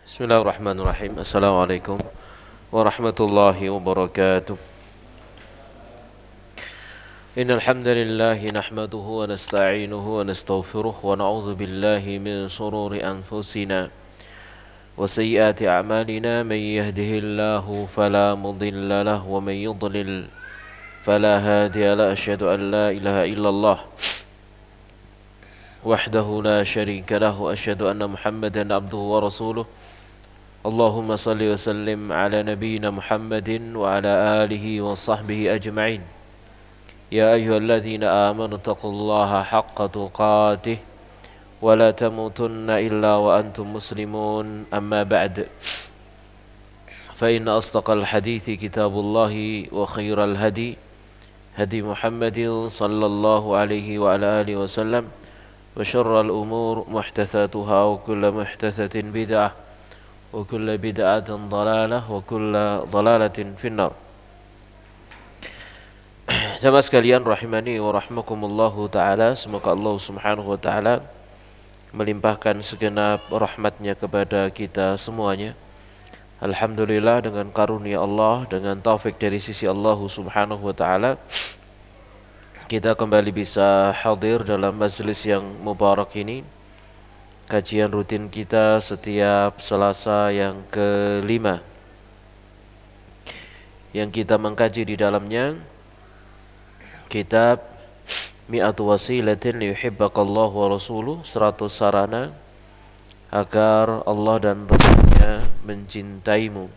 Bismillahirrahmanirrahim. Assalamualaikum warahmatullahi wabarakatuh. Innal hamdalillah nahmaduhu wa nasta'inuhu wa nastaghfiruh wa na'udzu billahi min shururi anfusina wa sayyiati a'malina may yahdihillahu fala mudilla lahu wa may yudlil fala hadiya lahu. Asyhadu an la ilaha illallah wahdahu la syarika lahu wa asyhadu anna Muhammadan abduhu wa rasuluh. Allahumma salli wa sallim ala nabiyyina Muhammadin wa ala alihi wa sahbihi ajma'in. Ya ayyuhalladzina amanu taqullaha haqqa tuqatih wa la tamutunna illa wa antum muslimun. Amma ba'd. Fa inna asdaqal hadithi kitabullahi wa khairal hadi hadi Muhammadin sallallahu alaihi wa ala alihi wa sallam wa syarral umur muhdatsatuha wa kullu muhdatsatin bid'ah wa kullu bid'atin dhalalah wa kullu dhalalatin finnar. Jamaah sekalian rahimani wa rahmakumullahu ta'ala, semoga Allah subhanahu wa ta'ala melimpahkan segenap rahmatnya kepada kita semuanya. Alhamdulillah, dengan karunia Allah, dengan taufik dari sisi Allah subhanahu wa ta'ala, kita kembali bisa hadir dalam majlis yang mubarak ini, kajian rutin kita setiap Selasa yang kelima, yang kita mengkaji di dalamnya kitab Mi'atu Wasilatin Liyuhibbakallahu wa Rasuluh, 100 sarana agar Allah dan Rasulnya mencintaimu,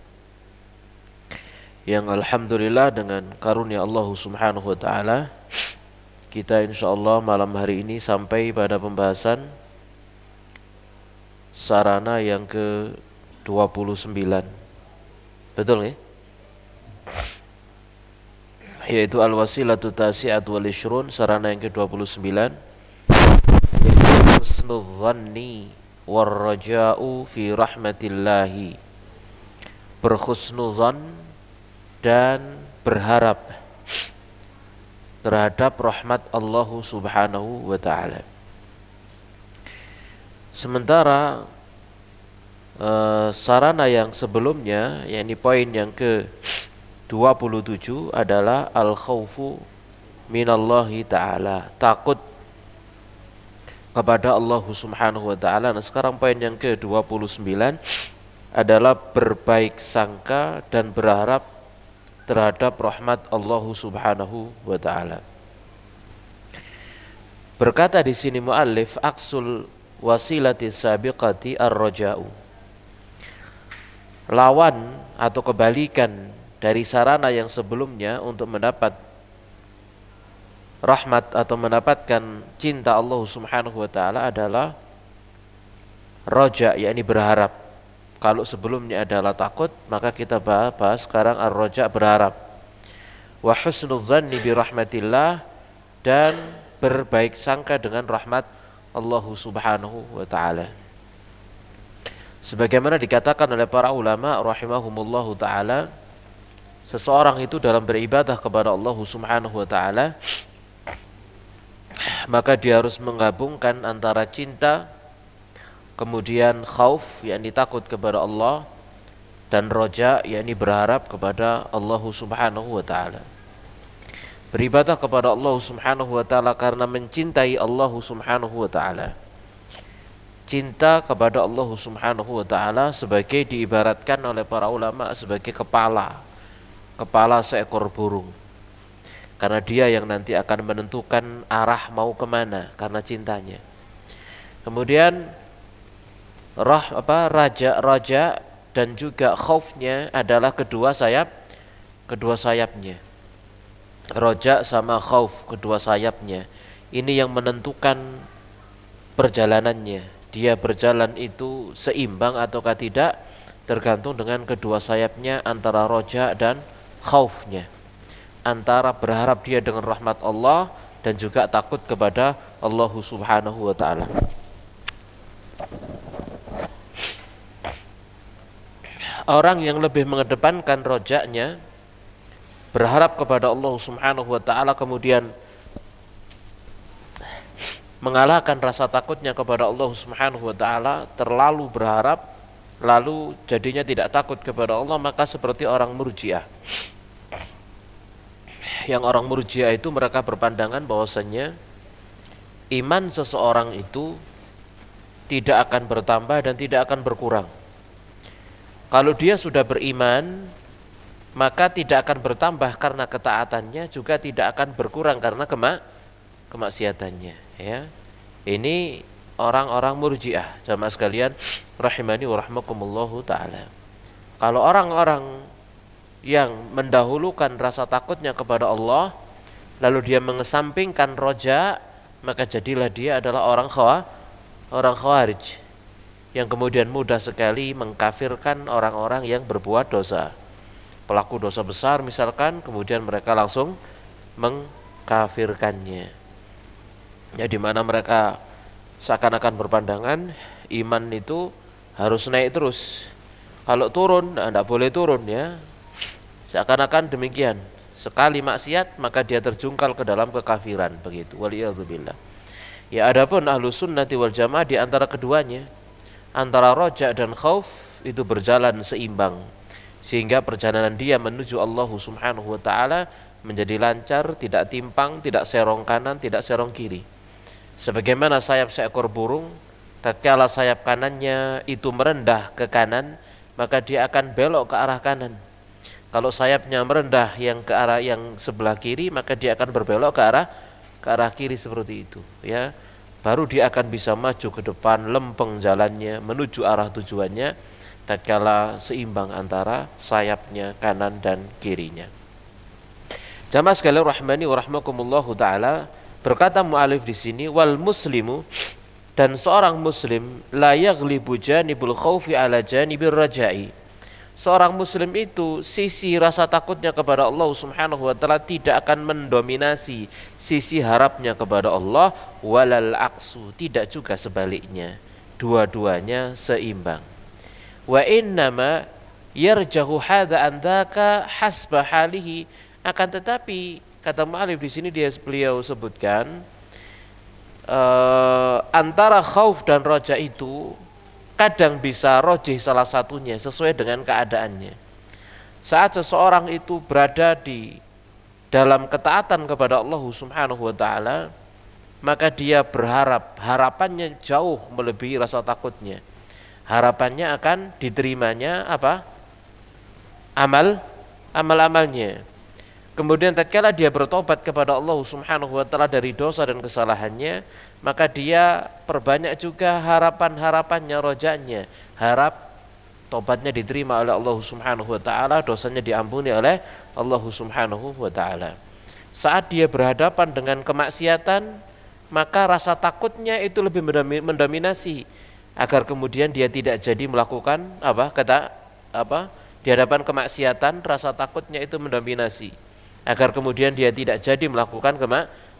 yang alhamdulillah dengan karunia Allah subhanahu wa ta'ala kita insyaallah malam hari ini sampai pada pembahasan sarana yang ke-29. Betul ya? Yaitu al-wasilatu tasi'at wal ishrun, sarana yang ke-29, yaitu husnul dhanni war raja'u fi rahmatillahi. Berhusnuzan dan berharap terhadap rahmat Allah subhanahu wa ta'ala. Sementara sarana yang sebelumnya, yakni poin yang ke-27 adalah al-khawfu minallahi ta'ala, takut kepada Allah subhanahu wa ta'ala. Nah, sekarang poin yang ke-29 adalah berbaik sangka dan berharap terhadap rahmat Allah subhanahu wa ta'ala. Berkata di sini muallif, aksul wasilati sabiqati ar-raja'u, lawan atau kebalikan dari sarana yang sebelumnya untuk mendapat rahmat atau mendapatkan cinta Allah subhanahu wa ta'ala adalah roja, yakni berharap. Kalau sebelumnya adalah takut, maka kita bahas sekarang ar-roja, berharap. Wa husnul dhanni bi rahmatillah, dan berbaik sangka dengan rahmat Allah subhanahu wa ta'ala. Sebagaimana dikatakan oleh para ulama rahimahumullahu ta'ala, seseorang itu dalam beribadah kepada Allah subhanahu wa ta'ala, maka dia harus menggabungkan antara cinta, kemudian khauf, yakni takut kepada Allah, dan roja, yakni berharap kepada Allah subhanahu wa ta'ala. Beribadah kepada Allah subhanahu wa ta'ala karena mencintai Allah subhanahu wa ta'ala. Cinta kepada Allah subhanahu wa ta'ala sebagai diibaratkan oleh para ulama sebagai kepala seekor burung, karena dia yang nanti akan menentukan arah mau kemana karena cintanya. Kemudian raja dan juga khaufnya adalah kedua sayapnya. Roja sama khauf, kedua sayapnya. Ini yang menentukan perjalanannya. Dia berjalan itu seimbang ataukah tidak, tergantung dengan kedua sayapnya, antara roja dan khaufnya, antara berharap dia dengan rahmat Allah dan juga takut kepada Allah subhanahu wa ta'ala. Orang yang lebih mengedepankan rojaknya, berharap kepada Allah subhanahu wa ta'ala, kemudian mengalahkan rasa takutnya kepada Allah subhanahu wa ta'ala, terlalu berharap, lalu jadinya tidak takut kepada Allah, maka seperti orang Murji'ah. Yang orang Murji'ah itu mereka berpandangan bahwasannya iman seseorang itu tidak akan bertambah dan tidak akan berkurang. Kalau dia sudah beriman, maka tidak akan bertambah karena ketaatannya, juga tidak akan berkurang karena kemaksiatannya, ya. Ini orang-orang Murji'ah, jamaah sekalian rahimani wa rahmakumullahu taala. Kalau orang-orang yang mendahulukan rasa takutnya kepada Allah, lalu dia mengesampingkan roja, maka jadilah dia adalah orang Khawarij yang kemudian mudah sekali mengkafirkan orang-orang yang berbuat dosa. Pelaku dosa besar misalkan, kemudian mereka langsung mengkafirkannya. Ya, di mana mereka seakan-akan berpandangan iman itu harus naik terus. Kalau turun, tidak boleh turun, ya. Seakan-akan demikian. Sekali maksiat maka dia terjungkal ke dalam kekafiran, begitu. Waliyadzubillah. Ya, adapun Ahlus Sunnati wal Jamaah di antara keduanya, antara roja dan khauf itu berjalan seimbang, sehingga perjalanan dia menuju Allah Subhanahu wa taala menjadi lancar, tidak timpang, tidak serong kanan, tidak serong kiri. Sebagaimana sayap seekor burung, tatkala sayap kanannya itu merendah ke kanan, maka dia akan belok ke arah kanan. Kalau sayapnya merendah yang ke arah yang sebelah kiri, maka dia akan berbelok ke arah kiri seperti itu, ya. Baru dia akan bisa maju ke depan, lempeng jalannya menuju arah tujuannya tatkala seimbang antara sayapnya kanan dan kirinya. Jamaah sekalian rahmani wa rahmakumullahu taala, berkata mu'alif di sini, wal muslimu, dan seorang muslim la yaghlibu janibul khaufi ala janibir raja'i. Seorang muslim itu sisi rasa takutnya kepada Allah Subhanahu wa taala tidak akan mendominasi sisi harapnya kepada Allah, walal aqsu, tidak juga sebaliknya. Dua-duanya seimbang. Wa innama yarjahu hadza andaka hasba halihi, akan tetapi kata mu'alif di sini beliau sebutkan antara khauf dan roja itu kadang bisa rojih salah satunya sesuai dengan keadaannya. Saat seseorang itu berada di dalam ketaatan kepada Allah Subhanahu wa taala, maka dia berharap, harapannya jauh melebihi rasa takutnya. Harapannya akan diterimanya apa? Amal-amalnya. Kemudian tatkala dia bertobat kepada Allah Subhanahu wa taala dari dosa dan kesalahannya, maka dia perbanyak juga harapan-harapannya, rojanya, harap tobatnya diterima oleh Allah Subhanahu wa taala, dosanya diampuni oleh Allah Subhanahu wa taala. Saat dia berhadapan dengan kemaksiatan, maka rasa takutnya itu lebih mendominasi agar kemudian dia tidak jadi melakukan di hadapan kemaksiatan, rasa takutnya itu mendominasi agar kemudian dia tidak jadi melakukan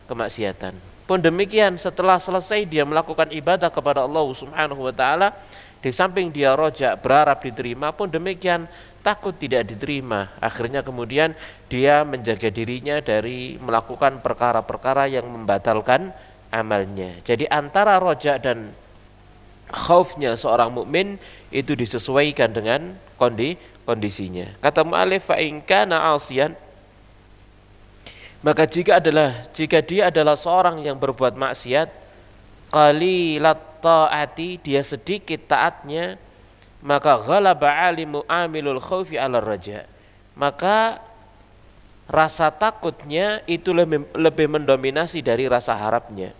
kemaksiatan. Pun demikian, setelah selesai dia melakukan ibadah kepada Allah Subhanahu wa taala, di samping dia roja berharap diterima, pun demikian takut tidak diterima. Akhirnya kemudian dia menjaga dirinya dari melakukan perkara-perkara yang membatalkan amalnya. Jadi antara roja dan khaufnya seorang mukmin itu disesuaikan dengan kondisinya. Kata mu'alif, fa in kana 'asiyan, maka jika dia adalah seorang yang berbuat maksiat, qalilat ta'ati, dia sedikit taatnya, maka ghalaba 'alimu amilul khaufi 'ala raja, maka rasa takutnya itu lebih mendominasi dari rasa harapnya.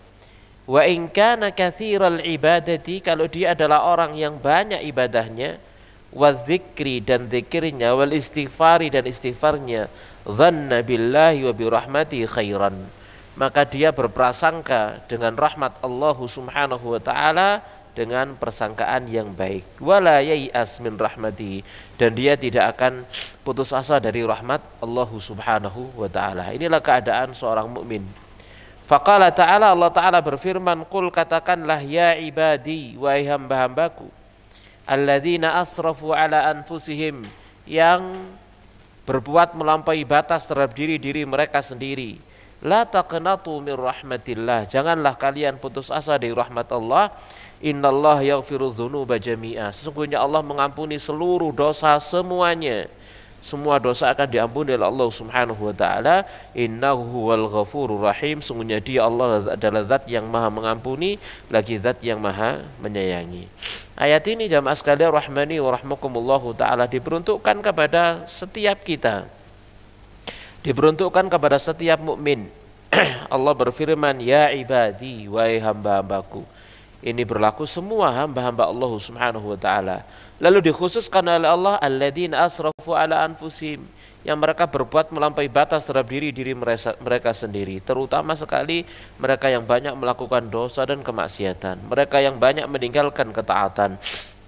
Wa in kana katsiral ibadati, kalau dia adalah orang yang banyak ibadahnya, wa dzikri, dan zikirnya, wal istighfari, dan istighfarnya, dhanna billahi wa bi rahmati khairan, maka dia berprasangka dengan rahmat Allah Subhanahu wa taala dengan persangkaan yang baik. Wala yai'as min rahmati, dan dia tidak akan putus asa dari rahmat Allah Subhanahu wa taala. Inilah keadaan seorang mukmin. Faqala ta'ala, Allah taala berfirman, qul, katakanlah, ya ibadi, wahai hamba-hambaku, alladzina asrafu ala anfusihim, yang berbuat melampaui batas terhadap diri-diri mereka sendiri, la taqnatu min rahmatillah, janganlah kalian putus asa dari rahmat Allah, Innallaha yaghfiru dzunuba jami'a. Sesungguhnya Allah mengampuni seluruh dosa semuanya. Semua dosa akan diampuni oleh Allah Subhanahu wa taala. Innahu huwal ghafurur rahim. Sesungguhnya Dia Allah adalah zat yang Maha mengampuni lagi zat yang Maha menyayangi. Ayat ini jamaah sekalian rahmani wa rahmakumullahu taala diperuntukkan kepada setiap kita. Diperuntukkan kepada setiap mukmin. Allah berfirman, ya ibadi, wahai hamba-hambaku. Ini berlaku semua hamba-hamba Allah Subhanahu wa taala. Lalu dikhususkan oleh Allah alladzina asrafu ala anfusihim, yang mereka berbuat melampaui batas terhadap diri mereka sendiri, terutama sekali mereka yang banyak melakukan dosa dan kemaksiatan, mereka yang banyak meninggalkan ketaatan,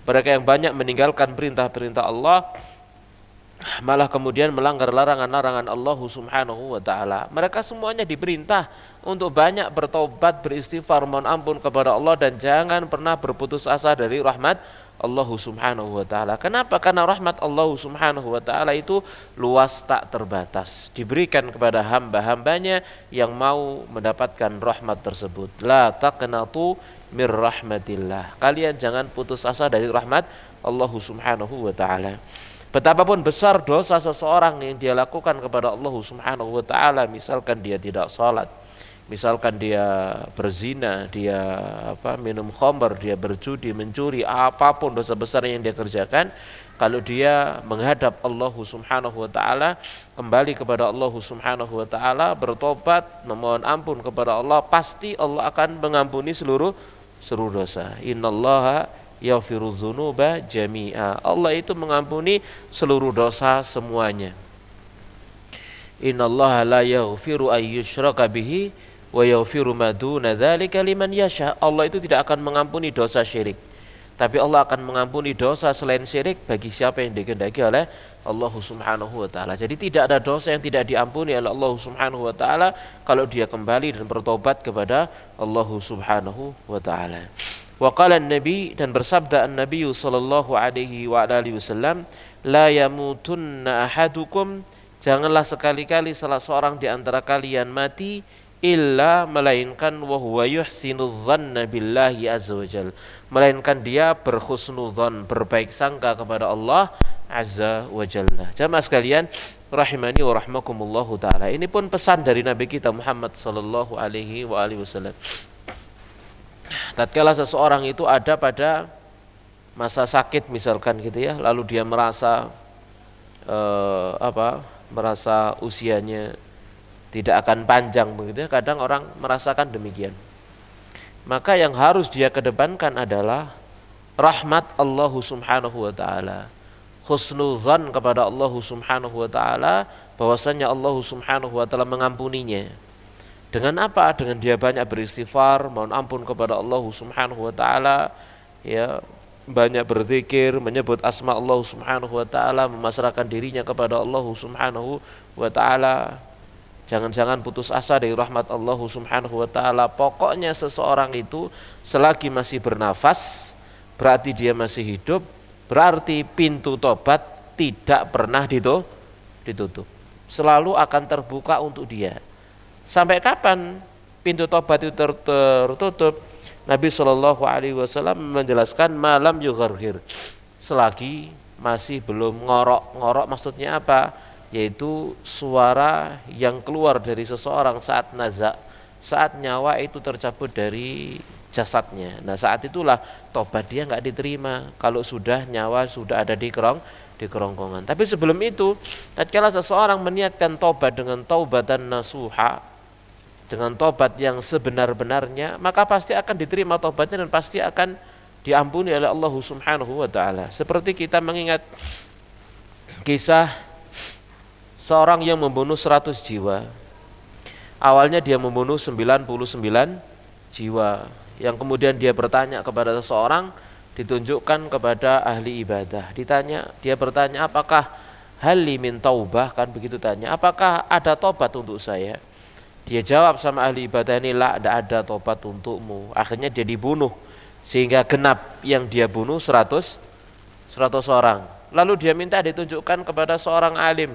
mereka yang banyak meninggalkan perintah-perintah Allah, malah kemudian melanggar larangan-larangan Allah Subhanahu wa taala. Mereka semuanya diperintah untuk banyak bertobat, beristighfar, mohon ampun kepada Allah, dan jangan pernah berputus asa dari rahmat Allah Subhanahu wa taala. Kenapa? Karena rahmat Allah Subhanahu wa taala itu luas tak terbatas, diberikan kepada hamba-hambanya yang mau mendapatkan rahmat tersebut. La taqnatu mir rahmatillah. Kalian jangan putus asa dari rahmat Allah Subhanahu wa taala. Betapapun besar dosa seseorang yang dia lakukan kepada Allah Subhanahu wa taala, misalkan dia tidak salat, misalkan dia berzina, dia minum khamr, dia berjudi, mencuri, apapun dosa besar yang dia kerjakan, kalau dia menghadap Allah Subhanahu wa taala, kembali kepada Allah Subhanahu wa taala, bertobat, memohon ampun kepada Allah, pasti Allah akan mengampuni seluruh dosa. Innallaha yaghfiru dzunuba jami'a. Allah itu mengampuni seluruh dosa semuanya. Innallaha la yaghfiru ay yushraka bihi wa yaghfiru ma duna dzalika liman yasha. Allah itu tidak akan mengampuni dosa syirik, tapi Allah akan mengampuni dosa selain syirik bagi siapa yang dikehendaki oleh Allah Subhanahu wa taala. Jadi tidak ada dosa yang tidak diampuni oleh Allah Subhanahu wa taala kalau dia kembali dan bertobat kepada Allah Subhanahu wa taala. Wa qala an-nabi, dan bersabda an-nabi sallallahu alaihi wa alihi wasallam, la yamutunna ahadukum, janganlah sekali-kali salah seorang di antara kalian mati illa, melainkan wa huwa yuhsinu dhanna billahi azza wajal, melainkan dia berhusnudzan, berbaik sangka kepada Allah azza wajalla. Jamaah sekalian rahimani wa rahmakumullahu taala, ini pun pesan dari Nabi kita Muhammad sallallahu alaihi wa alihi wasallam. Tatkala seseorang itu ada pada masa sakit misalkan gitu ya, lalu dia merasa merasa usianya tidak akan panjang begitu ya, kadang orang merasakan demikian. Maka yang harus dia kedepankan adalah rahmat Allah Subhanahu wa taala, husnudzan kepada Allah Subhanahu wa taala, bahwasanya Allah Subhanahu wa taala mengampuninya. Dengan apa? Dengan dia banyak beristighfar, mohon ampun kepada Allah Subhanahu wa taala, ya, banyak berzikir, menyebut asma Allah Subhanahu wa taala, memasrahkan dirinya kepada Allah Subhanahu wa taala. Jangan-jangan putus asa dari rahmat Allah Subhanahu wa taala. Pokoknya seseorang itu selagi masih bernafas, berarti dia masih hidup, berarti pintu tobat tidak pernah ditutup. Selalu akan terbuka untuk dia. Sampai kapan pintu tobat itu tertutup? Nabi Shallallahu Alaihi Wasallam menjelaskan malam yugharghir, selagi masih belum ngorok maksudnya apa? Yaitu suara yang keluar dari seseorang saat nazak, saat nyawa itu tercabut dari jasadnya. Nah saat itulah tobat dia nggak diterima, kalau sudah nyawa sudah ada di kerongkongan. Tapi sebelum itu, tatkala seseorang meniatkan tobat dengan taubatan nasuha, dengan tobat yang sebenar-benarnya, maka pasti akan diterima tobatnya dan pasti akan diampuni oleh Allah Subhanahu wa taala. Seperti kita mengingat kisah seorang yang membunuh 100 jiwa. Awalnya dia membunuh 99 jiwa, yang kemudian dia bertanya kepada seseorang, ditunjukkan kepada ahli ibadah. Dia bertanya, apakah hali min taubah, kan begitu tanya, apakah ada tobat untuk saya? Dia jawab sama ahli ibadah ini, la, tidak ada tobat untukmu. Akhirnya dia dibunuh, sehingga genap yang dia bunuh 100 orang. Lalu dia minta ditunjukkan kepada seorang alim,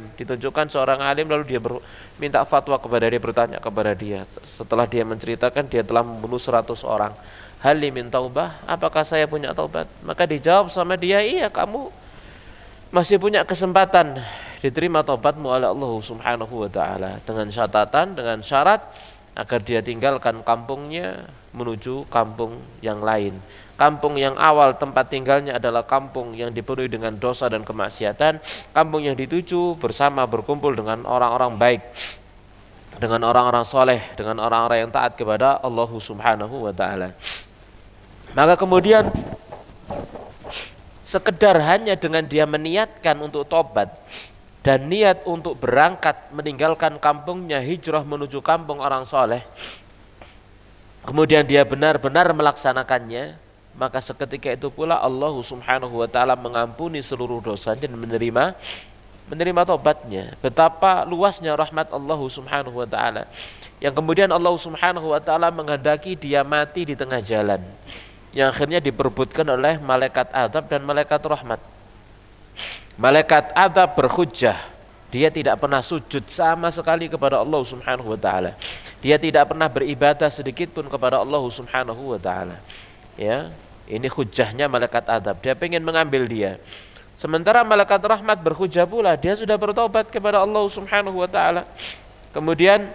lalu dia minta fatwa kepada dia, bertanya kepada dia. Setelah dia menceritakan dia telah membunuh 100 orang, hal li min taubah, apakah saya punya taubat? Maka dijawab sama dia, iya, kamu masih punya kesempatan diterima taubatmu oleh Allah Subhanahu wa taala, dengan catatan, dengan syarat agar dia tinggalkan kampungnya menuju kampung yang lain. Kampung yang awal tempat tinggalnya adalah kampung yang dipenuhi dengan dosa dan kemaksiatan. Kampung yang dituju bersama berkumpul dengan orang-orang baik, dengan orang-orang soleh, dengan orang-orang yang taat kepada Allah Subhanahu wa ta'ala. Maka kemudian sekedar hanya dengan dia meniatkan untuk tobat dan niat untuk berangkat meninggalkan kampungnya, hijrah menuju kampung orang soleh, kemudian dia benar-benar melaksanakannya, maka seketika itu pula Allah Subhanahu wa ta'ala mengampuni seluruh dosanya dan menerima tobatnya. Betapa luasnya rahmat Allah Subhanahu wa ta'ala, yang kemudian Allah Subhanahu wa ta'ala menghendaki dia mati di tengah jalan, yang akhirnya diperebutkan oleh malaikat azab dan malaikat rahmat. Malaikat azab berhujjah, dia tidak pernah sujud sama sekali kepada Allah Subhanahu wa ta'ala, dia tidak pernah beribadah sedikit pun kepada Allah Subhanahu wa ta'ala. Ya, ini hujjahnya malaikat azab, dia pengen mengambil dia. Sementara malaikat rahmat berhujjah pula, dia sudah bertobat kepada Allah Subhanahu wa ta'ala. Kemudian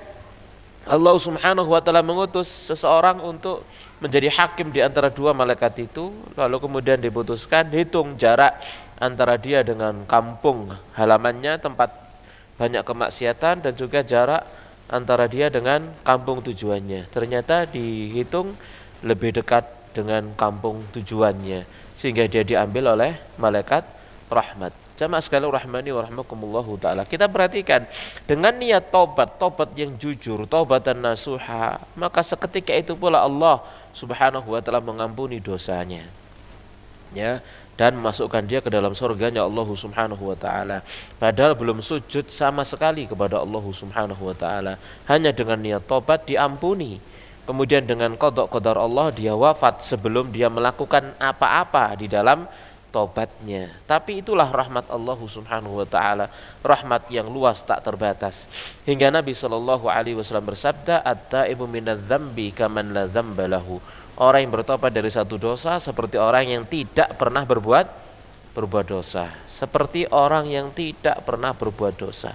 Allah Subhanahu wa ta'ala mengutus seseorang untuk menjadi hakim di antara dua malaikat itu. Lalu kemudian diputuskan, hitung jarak antara dia dengan kampung halamannya, tempat banyak kemaksiatan, dan juga jarak antara dia dengan kampung tujuannya. Ternyata dihitung lebih dekat dengan kampung tujuannya, sehingga dia diambil oleh malaikat rahmat. Jamaah sekalian rahmani wa rahmakumullahu ta'ala, kita perhatikan, dengan niat tobat yang jujur, taubatan nasuha, maka seketika itu pula Allah Subhanahu wa ta'ala mengampuni dosanya, ya, dan memasukkan dia ke dalam surganya Allah Subhanahu wa ta'ala. Padahal belum sujud sama sekali kepada Allah Subhanahu wa ta'ala, hanya dengan niat tobat diampuni. Kemudian dengan qada qadar Allah dia wafat sebelum dia melakukan apa-apa di dalam tobatnya. Tapi itulah rahmat Allah Subhanahu wa ta'ala, rahmat yang luas tak terbatas, hingga Nabi SAW bersabda, at-taibu minadz-dzambi kaman la dzamba lahu. Orang yang bertobat dari satu dosa seperti orang yang tidak pernah berbuat dosa, seperti orang yang tidak pernah berbuat dosa.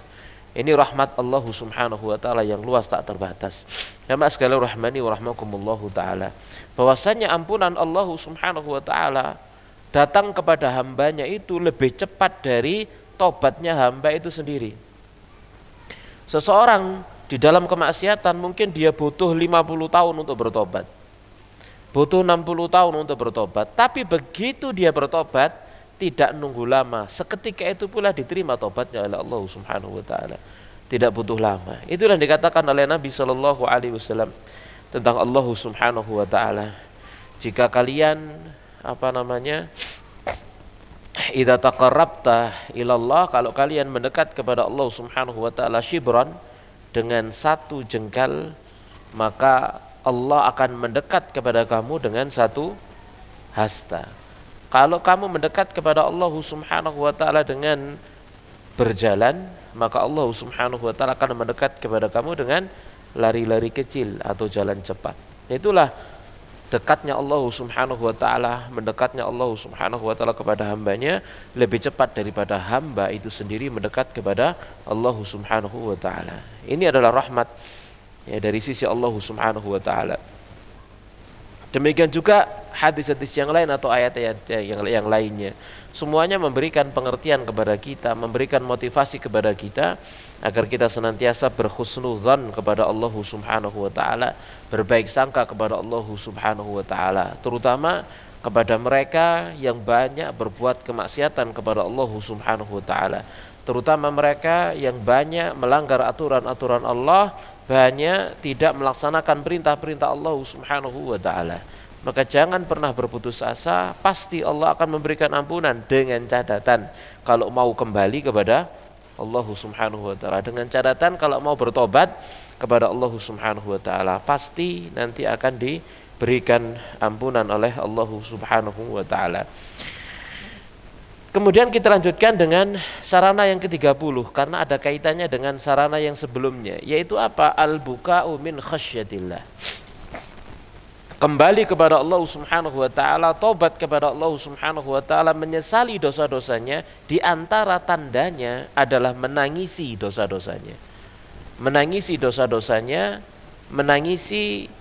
Ini rahmat Allah Subhanahu wa ta'ala yang luas tak terbatas. Jamaah sekalian rahmani wa rahmakumullahu ta'ala, bahwasanya ampunan Allah Subhanahu wa ta'ala datang kepada hambanya itu lebih cepat dari tobatnya hamba itu sendiri. Seseorang di dalam kemaksiatan mungkin dia butuh 50 tahun untuk bertobat, butuh 60 tahun untuk bertobat, tapi begitu dia bertobat tidak nunggu lama, seketika itu pula diterima tobatnya oleh Allah Subhanahu wa ta'ala, tidak butuh lama. Itulah yang dikatakan oleh Nabi SAW tentang Allah Subhanahu wa ta'ala, jika kalian idza taqarrabta ilallah, kalau kalian mendekat kepada Allah Subhanahu wa ta'ala shibran, dengan satu jengkal, maka Allah akan mendekat kepada kamu dengan satu hasta. Kalau kamu mendekat kepada Allah Subhanahu wa ta'ala dengan berjalan, maka Allah Subhanahu wa ta'ala akan mendekat kepada kamu dengan lari-lari kecil atau jalan cepat. Itulah dekatnya Allah Subhanahu wa ta'ala, mendekatnya Allah Subhanahu wa ta'ala kepada hambanya lebih cepat daripada hamba itu sendiri mendekat kepada Allah Subhanahu wa ta'ala. Ini adalah rahmat, ya, dari sisi Allah Subhanahu wa ta'ala. Demikian juga hadis-hadis yang lain atau ayat-ayat yang lainnya, semuanya memberikan pengertian kepada kita, memberikan motivasi kepada kita agar kita senantiasa berhusnudzan kepada Allah Subhanahu wa ta'ala, berbaik sangka kepada Allah Subhanahu wa ta'ala, terutama kepada mereka yang banyak berbuat kemaksiatan kepada Allah Subhanahu wa ta'ala, terutama mereka yang banyak melanggar aturan-aturan Allah, banyak tidak melaksanakan perintah-perintah Allah Subhanahu wa ta'ala. Maka jangan pernah berputus asa, pasti Allah akan memberikan ampunan, dengan catatan kalau mau kembali kepada Allah Subhanahu wa ta'ala, dengan catatan kalau mau bertobat kepada Allah Subhanahu wa ta'ala, pasti nanti akan diberikan ampunan oleh Allah Subhanahu wa ta'ala. Kemudian kita lanjutkan dengan sarana yang ke-30, karena ada kaitannya dengan sarana yang sebelumnya, yaitu apa? Al-buka'u min khasyatillah. kembali kepada Allah Subhanahu wa taala, tobat kepada Allah Subhanahu wa taala, menyesali dosa-dosanya, di antara tandanya adalah menangisi dosa-dosanya. Menangisi dosa-dosanya, menangisi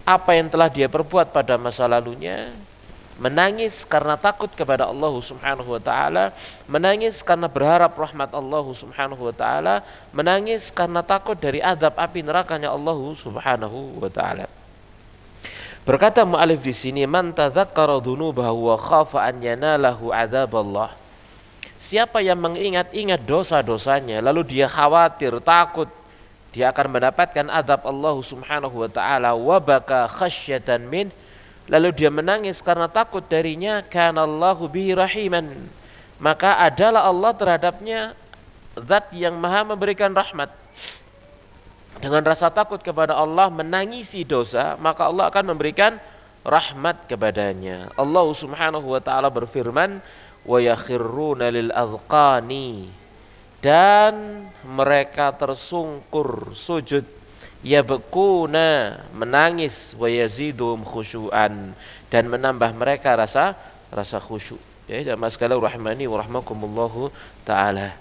apa yang telah dia perbuat pada masa lalunya, menangis karena takut kepada Allah Subhanahu wa taala, menangis karena berharap rahmat Allah Subhanahu wa taala, menangis karena takut dari azab api nerakanya Allah Subhanahu wa taala. Berkata mu'alif di sini, man tadzakkara dzunubahu wa khafa an yanalahu adzaballah. Siapa yang mengingat-ingat dosa-dosanya lalu dia khawatir, takut dia akan mendapatkan azab Allah Subhanahu wa taala, wa baka khasyatan min, lalu dia menangis karena takut darinya, kanallahu bihi rahiman, maka adalah Allah terhadapnya zat yang maha memberikan rahmat. Dengan rasa takut kepada Allah, menangisi dosa, maka Allah akan memberikan rahmat kepadanya. Allah Subhanahu wa taala berfirman, wa yakhirruna lil azqani, dan mereka tersungkur sujud, yabkuna, menangis, wa yazidum khusyu'an, dan menambah mereka rasa khusyuk. Ya, jamaah sekalian rahmani wa rahmakumullahu taala.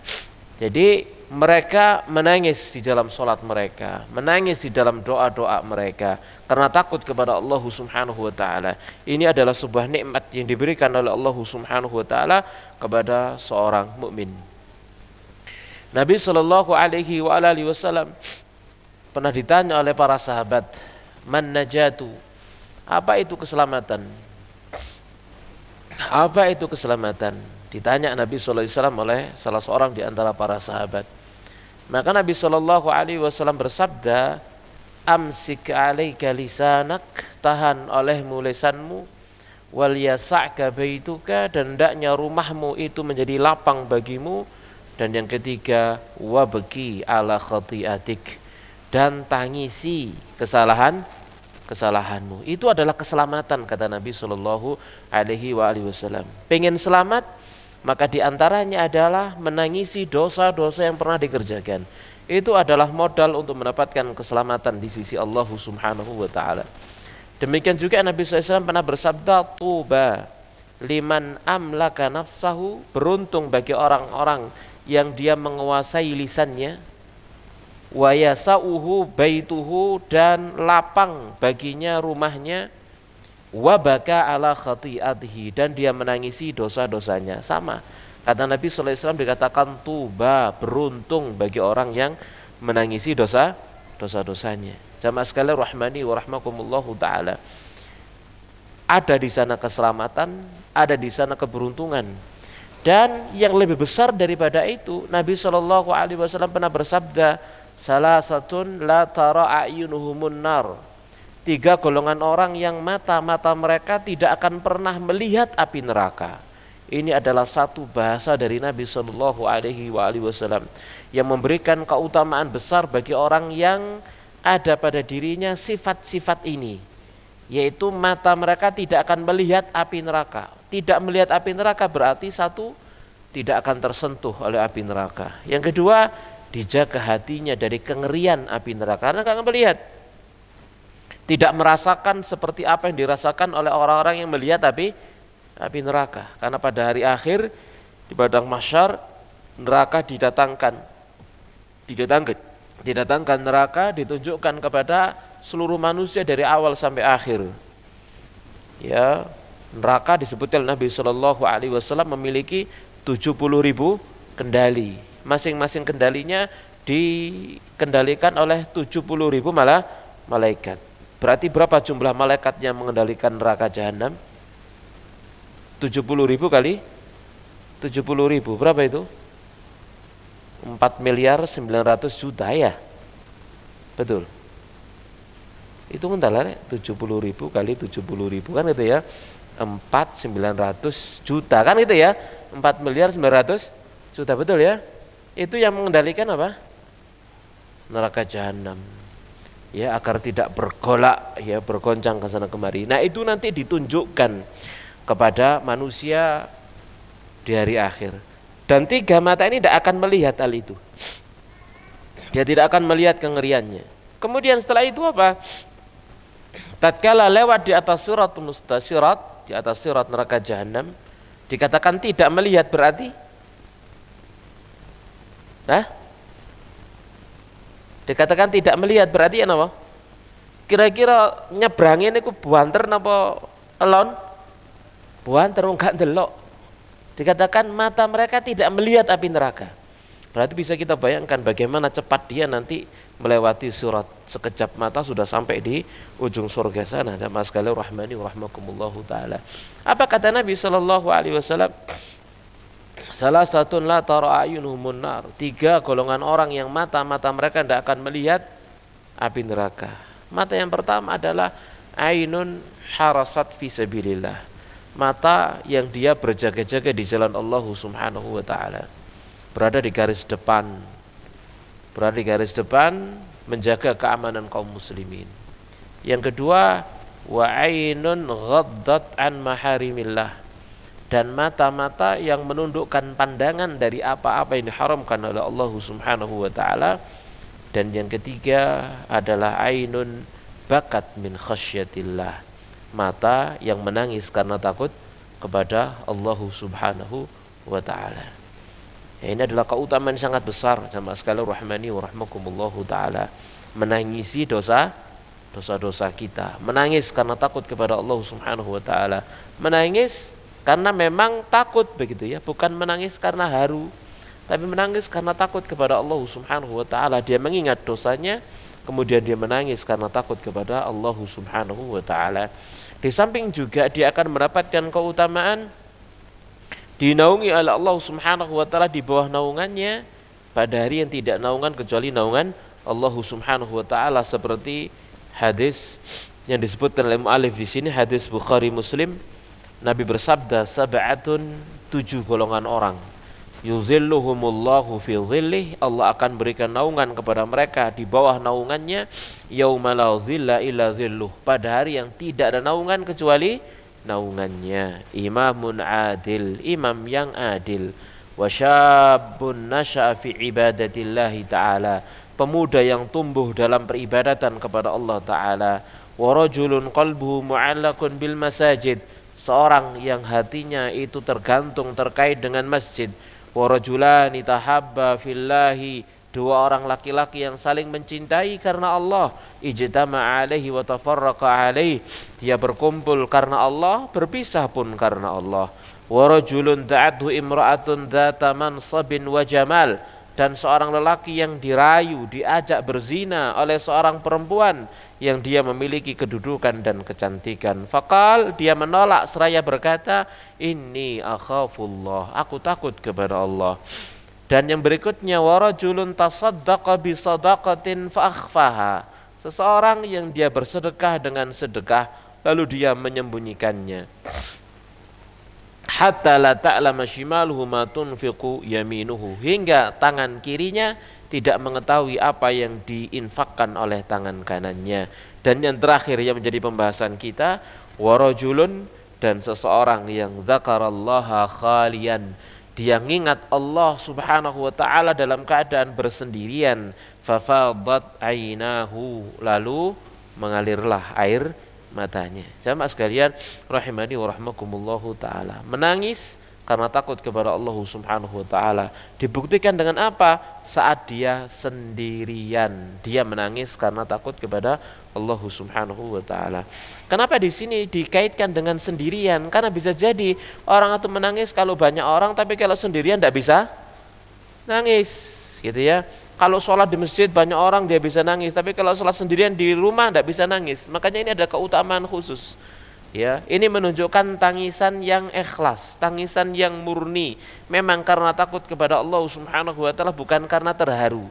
Jadi mereka menangis di dalam sholat mereka, menangis di dalam doa-doa mereka karena takut kepada Allah Subhanahu wa taala. Ini adalah sebuah nikmat yang diberikan oleh Allah Subhanahu wa taala kepada seorang mukmin. Nabi sallallahu alaihi wasallam pernah ditanya oleh para sahabat, man najatu? Apa itu keselamatan? Apa itu keselamatan? Ditanya Nabi sallallahu alaihi wasallam oleh salah seorang di antara para sahabat. Maka Nabi sallallahu alaihi wasallam bersabda, amsik alaika lisanak, tahan olehmu lisanmu, wal yasa'ka baituka, dan hendaknya rumahmu itu menjadi lapang bagimu, dan yang ketiga, wabki ala khati'atik, dan tangisi kesalahanmu. Itu adalah keselamatan, kata Nabi sallallahu alaihi wasallam. Pengen selamat, maka diantaranya adalah menangisi dosa-dosa yang pernah dikerjakan. Itu adalah modal untuk mendapatkan keselamatan di sisi Allah Subhanahu wa taala. Demikian juga Nabi SAW pernah bersabda, tuba liman amlaka nafsahu, beruntung bagi orang-orang yang dia menguasai lisannya, wa yasauhu baituhu, dan lapang baginya rumahnya, wa baka ala khati'atihi, dan dia menangisi dosa-dosanya. Sama, kata Nabi sallallahu alaihi wasallam, dikatakan tuba, beruntung bagi orang yang menangisi dosa-dosanya. Jamaah sekalian rahmani wa rahmakumullahu taala. Ada di sana keselamatan, ada di sana keberuntungan. Dan yang lebih besar daripada itu, Nabi sallallahu alaihi wasallam pernah bersabda, salasatun la tara a'yunuhumun nar. 3 golongan orang yang mata-mata mereka tidak akan pernah melihat api neraka. Ini adalah satu bahasa dari Nabi sallallahu alaihi wasallam yang memberikan keutamaan besar bagi orang yang ada pada dirinya sifat-sifat ini, yaitu mata mereka tidak akan melihat api neraka. Tidak melihat api neraka berarti satu, tidak akan tersentuh oleh api neraka. Yang kedua, dijaga hatinya dari kengerian api neraka, karena akan melihat, tidak merasakan seperti apa yang dirasakan oleh orang-orang yang melihat api neraka. Karena pada hari akhir di padang mahsyar neraka didatangkan neraka, ditunjukkan kepada seluruh manusia dari awal sampai akhir. Ya, neraka disebutkan Nabi sallallahu alaihi wasallam memiliki 70.000 kendali. Masing-masing kendalinya dikendalikan oleh 70.000 malaikat. Berarti berapa jumlah malaikat yang mengendalikan neraka jahanam? 70.000 kali 70.000, berapa itu? 4.900.000.000 ya? Betul. Itu bentar, 70.000 kali 70.000 kan itu ya? 4.900.000.000 kan itu ya? 4.900.000.000, betul ya? Itu yang mengendalikan apa? Neraka jahanam. Ya, agar tidak bergolak, ya, bergoncang ke sana kemari. Nah, itu nanti ditunjukkan kepada manusia di hari akhir. Dan 3 mata ini tidak akan melihat hal itu. Dia tidak akan melihat kengeriannya. Kemudian setelah itu apa? tatkala lewat di atas sirat mustasyirat, di atas sirat neraka jahanam, dikatakan tidak melihat berarti dikatakan tidak melihat berarti apa? Kira-kira nyebrangin itu buanter napa elon? Buanter enggak ndelok. Dikatakan mata mereka tidak melihat api neraka. Berarti bisa kita bayangkan bagaimana cepat dia nanti melewati surat, sekejap mata sudah sampai di ujung surga sana. Jamaah sekalian rahmani wa rahmakumullahu taala. Apa kata Nabi sallallahu alaihi wasallam? Salah satu la tara ayunuhumun nar. 3 golongan orang yang mata-mata mereka tidak akan melihat api neraka. Mata yang pertama adalah ainun harasat fi sabilillah. Mata yang dia berjaga-jaga di jalan Allah Subhanahu wa taala. Berada di garis depan. Berada di garis depan menjaga keamanan kaum muslimin. Yang kedua, wa ainun ghaddat an maharimillah. Dan mata-mata yang menundukkan pandangan dari apa-apa yang diharamkan oleh Allah Subhanahu wa taala. Dan yang ketiga adalah ainun bakat min khasyatillah. Mata yang menangis karena takut kepada Allah Subhanahu wa taala. Ya, ini adalah keutamaan sangat besar jamaah sekalian rahmani wa rahmakumullahu taala. Menangisi dosa-dosa kita, menangis karena takut kepada Allah Subhanahu wa taala. Menangis karena memang takut begitu ya, bukan menangis karena haru, tapi menangis karena takut kepada Allah Subhanahu wa taala. Dia mengingat dosanya, kemudian dia menangis karena takut kepada Allah Subhanahu wa taala. Di samping juga dia akan mendapatkan keutamaan dinaungi oleh Allah Subhanahu wa taala, di bawah naungannya pada hari yang tidak naungan kecuali naungan Allah Subhanahu wa taala, seperti hadis yang disebutkan oleh mu'allif di sini, hadis Bukhari Muslim. Nabi bersabda, 7 golongan orang, yuzilluhumullahu fi zillih, Allah akan berikan naungan kepada mereka di bawah naungannya, yauma la zilla illa zilluh, pada hari yang tidak ada naungan kecuali naungannya. Imamun adil, imam yang adil, wa syabun nasha'a fi ibadatillahi ta'ala, pemuda yang tumbuh dalam peribadatan kepada Allah ta'ala, wa rajulun qalbuhu mu'allaqun bil masajid, seorang yang hatinya itu tergantung terkait dengan masjid, wa rajulani tahabba fillahi, 2 orang laki-laki yang saling mencintai karena Allah, ijtama'a alaihi wa tafarraqa alaihi, dia berkumpul karena Allah, berpisah pun karena Allah. Wa rajulun da'athu imra'atun dzata mansabin wa jamal, dan seorang lelaki yang dirayu, diajak berzina oleh seorang perempuan yang dia memiliki kedudukan dan kecantikan. Faqal, dia menolak seraya berkata, inni akhafullah, aku takut kepada Allah. Dan yang berikutnya, wa rajulun tasaddaqa bi sadaqatin fa akhfaha, seseorang yang dia bersedekah dengan sedekah lalu dia menyembunyikannya. Hatta la ta'lama shimaluhu ma tunfiqu yaminuhu, hingga tangan kirinya tidak mengetahui apa yang diinfakkan oleh tangan kanannya. Dan yang terakhir yang menjadi pembahasan kita, warajulun, dan seseorang yang dzakarallaha khalian, dia mengingat Allah Subhanahu wa taala dalam keadaan bersendirian, fafadat ainahu, lalu mengalirlah air matanya. Jamaah sekalian rahimani wa rahmakumullahu taala, menangis karena takut kepada Allah Subhanahu wa taala dibuktikan dengan apa? Saat dia sendirian, dia menangis karena takut kepada Allah Subhanahu wa taala. Kenapa di sini dikaitkan dengan sendirian? Karena bisa jadi orang itu menangis kalau banyak orang, tapi kalau sendirian tidak bisa nangis, gitu ya. Kalau sholat di masjid banyak orang dia bisa nangis, tapi kalau sholat sendirian di rumah tidak bisa nangis. Makanya ini ada keutamaan khusus. Ya, ini menunjukkan tangisan yang ikhlas, tangisan yang murni. Memang karena takut kepada Allah Subhanahu wa taala, bukan karena terharu.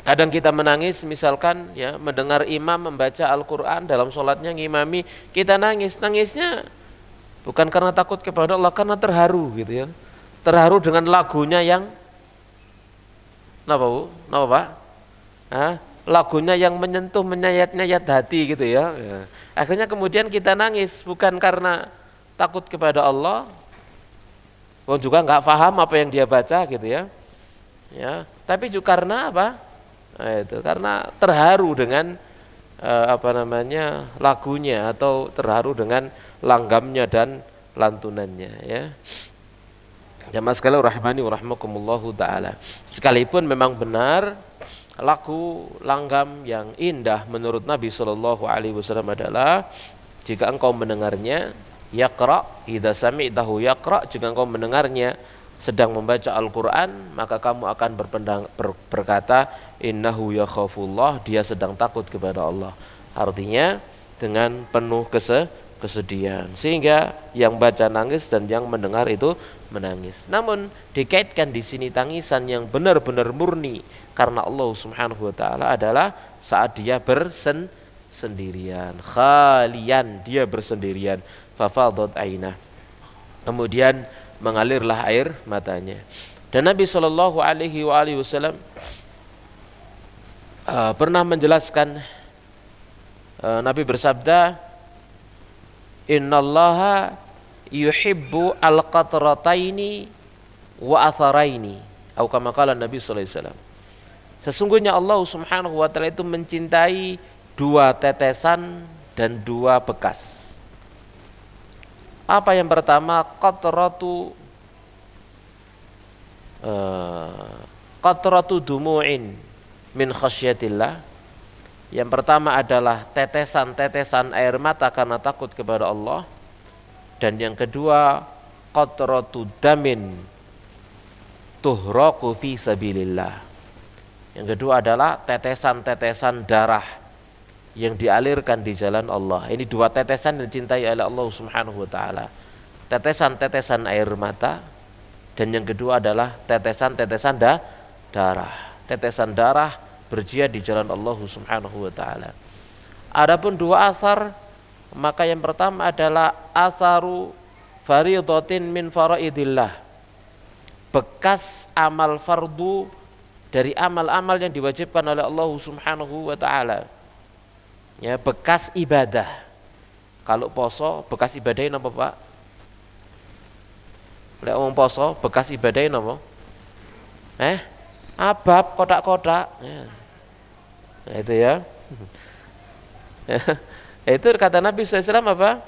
Kadang kita menangis misalkan ya mendengar imam membaca Al-Qur'an dalam sholatnya ngimami, kita nangis. Nangisnya bukan karena takut kepada Allah, karena terharu gitu ya. Terharu dengan lagunya yang Napa Bu? Napa Pak? Lagunya yang menyentuh, menyayat-nyayat hati gitu ya. Akhirnya kemudian kita nangis bukan karena takut kepada Allah, juga nggak paham apa yang dia baca gitu ya. Tapi juga karena apa? Itu karena terharu dengan lagunya atau terharu dengan langgamnya dan lantunannya ya. Jamaah sekalian rahimani wa rahimakumullahu taala. Sekalipun memang benar lagu langgam yang indah menurut Nabi sallallahu alaihi wasallam adalah jika engkau mendengarnya yaqra, idza sami'tahu yaqra, jika engkau mendengarnya sedang membaca Al-Qur'an, maka kamu akan berkata innahu yakhafullah, dia sedang takut kepada Allah. Artinya dengan penuh kesedihan, sehingga yang baca nangis dan yang mendengar itu menangis. Namun dikaitkan di sini tangisan yang benar-benar murni karena Allah Subhanahu wa taala adalah saat dia bersendirian, khalian, dia bersendirian, fafadat ainah, kemudian mengalirlah air matanya. Dan Nabi sallallahu alaihi wasallam pernah menjelaskan, Nabi bersabda, innallaha yuhibbu al-qatrataini wa atharaini, atau kama qala Nabi sallallahu alaihi wasallam. Sesungguhnya Allah Subhanahu wa taala itu mencintai dua tetesan dan dua bekas. Apa yang pertama? Qatratu dumu'in min khasyatillah. Yang pertama adalah tetesan-tetesan air mata karena takut kepada Allah. Dan yang kedua, qatratu damin tuhraqu fi sabilillah. Yang kedua adalah tetesan-tetesan darah yang dialirkan di jalan Allah. Ini dua tetesan yang dicintai oleh Allah Subhanahu wa taala. Tetesan-tetesan air mata, dan yang kedua adalah tetesan-tetesan darah. Tetesan darah berjihad di jalan Allah Subhanahu wa taala. Adapun dua asar, maka yang pertama adalah asaru faridatin min faraidillah. Bekas amal fardu dari amal-amal yang diwajibkan oleh Allah Subhanahu wa taala. Ya, bekas ibadah. Kalau poso bekas ibadahin apa, Pak? Lek wong poso bekas ibadahin apa? Abab, kotak-kotak. Ya. Nah, itu ya. Itu kata Nabi SAW apa?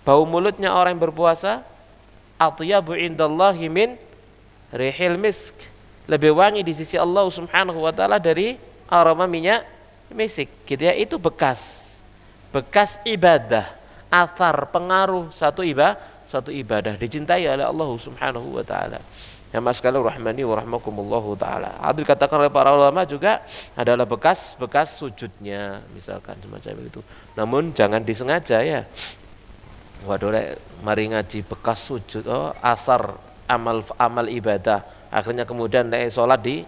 Bau mulutnya orang yang berpuasa atyabu indallahi min rihil misk. Lebih wangi di sisi Allah Subhanahu wa taala dari aroma minyak misik, gitu ya. Itu bekas ibadah, athar, pengaruh satu ibadah dicintai oleh Allah Subhanahu wa taala. Ya mas sekalian rahmani wa rahmakumullahu taala. Adil katakan oleh para ulama juga adalah bekas sujudnya, misalkan semacam itu. Namun jangan disengaja ya. Waduh, mari ngaji bekas sujud, asar amal ibadah, akhirnya kemudian sholat di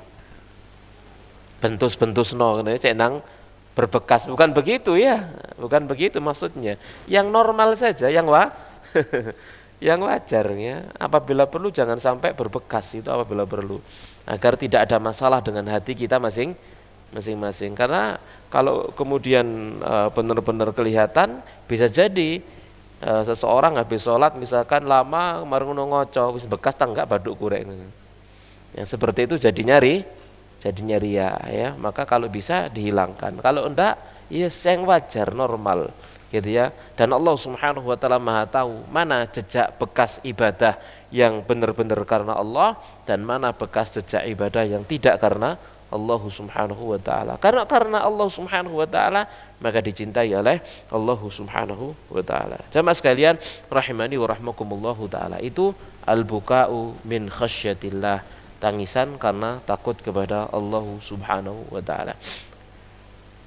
bentus no, cek nang berbekas, bukan begitu ya, bukan begitu maksudnya. Yang normal saja, yang yang wajarnya, apabila perlu jangan sampai berbekas, itu apabila perlu, agar tidak ada masalah dengan hati kita masing-masing. Karena kalau kemudian benar-benar kelihatan, bisa jadi seseorang habis sholat misalkan lama kemarin ngoco, wis bekas tanggak baduk kurek, yang seperti itu jadinya ria ya. Maka kalau bisa dihilangkan, kalau enggak ya yang wajar normal gitu ya. Dan Allah Subhanahu wa taala Maha tahu mana jejak bekas ibadah yang benar-benar karena Allah dan mana bekas jejak ibadah yang tidak karena Allah Subhanahu wa taala. Karena Allah Subhanahu wa taala maka dicintai oleh Allah Subhanahu wa taala. Jamaah sekalian rahimani wa rahmakumullahu taala, itu al-buka'u min khasyatillah, tangisan karena takut kepada Allah Subhanahu wa taala.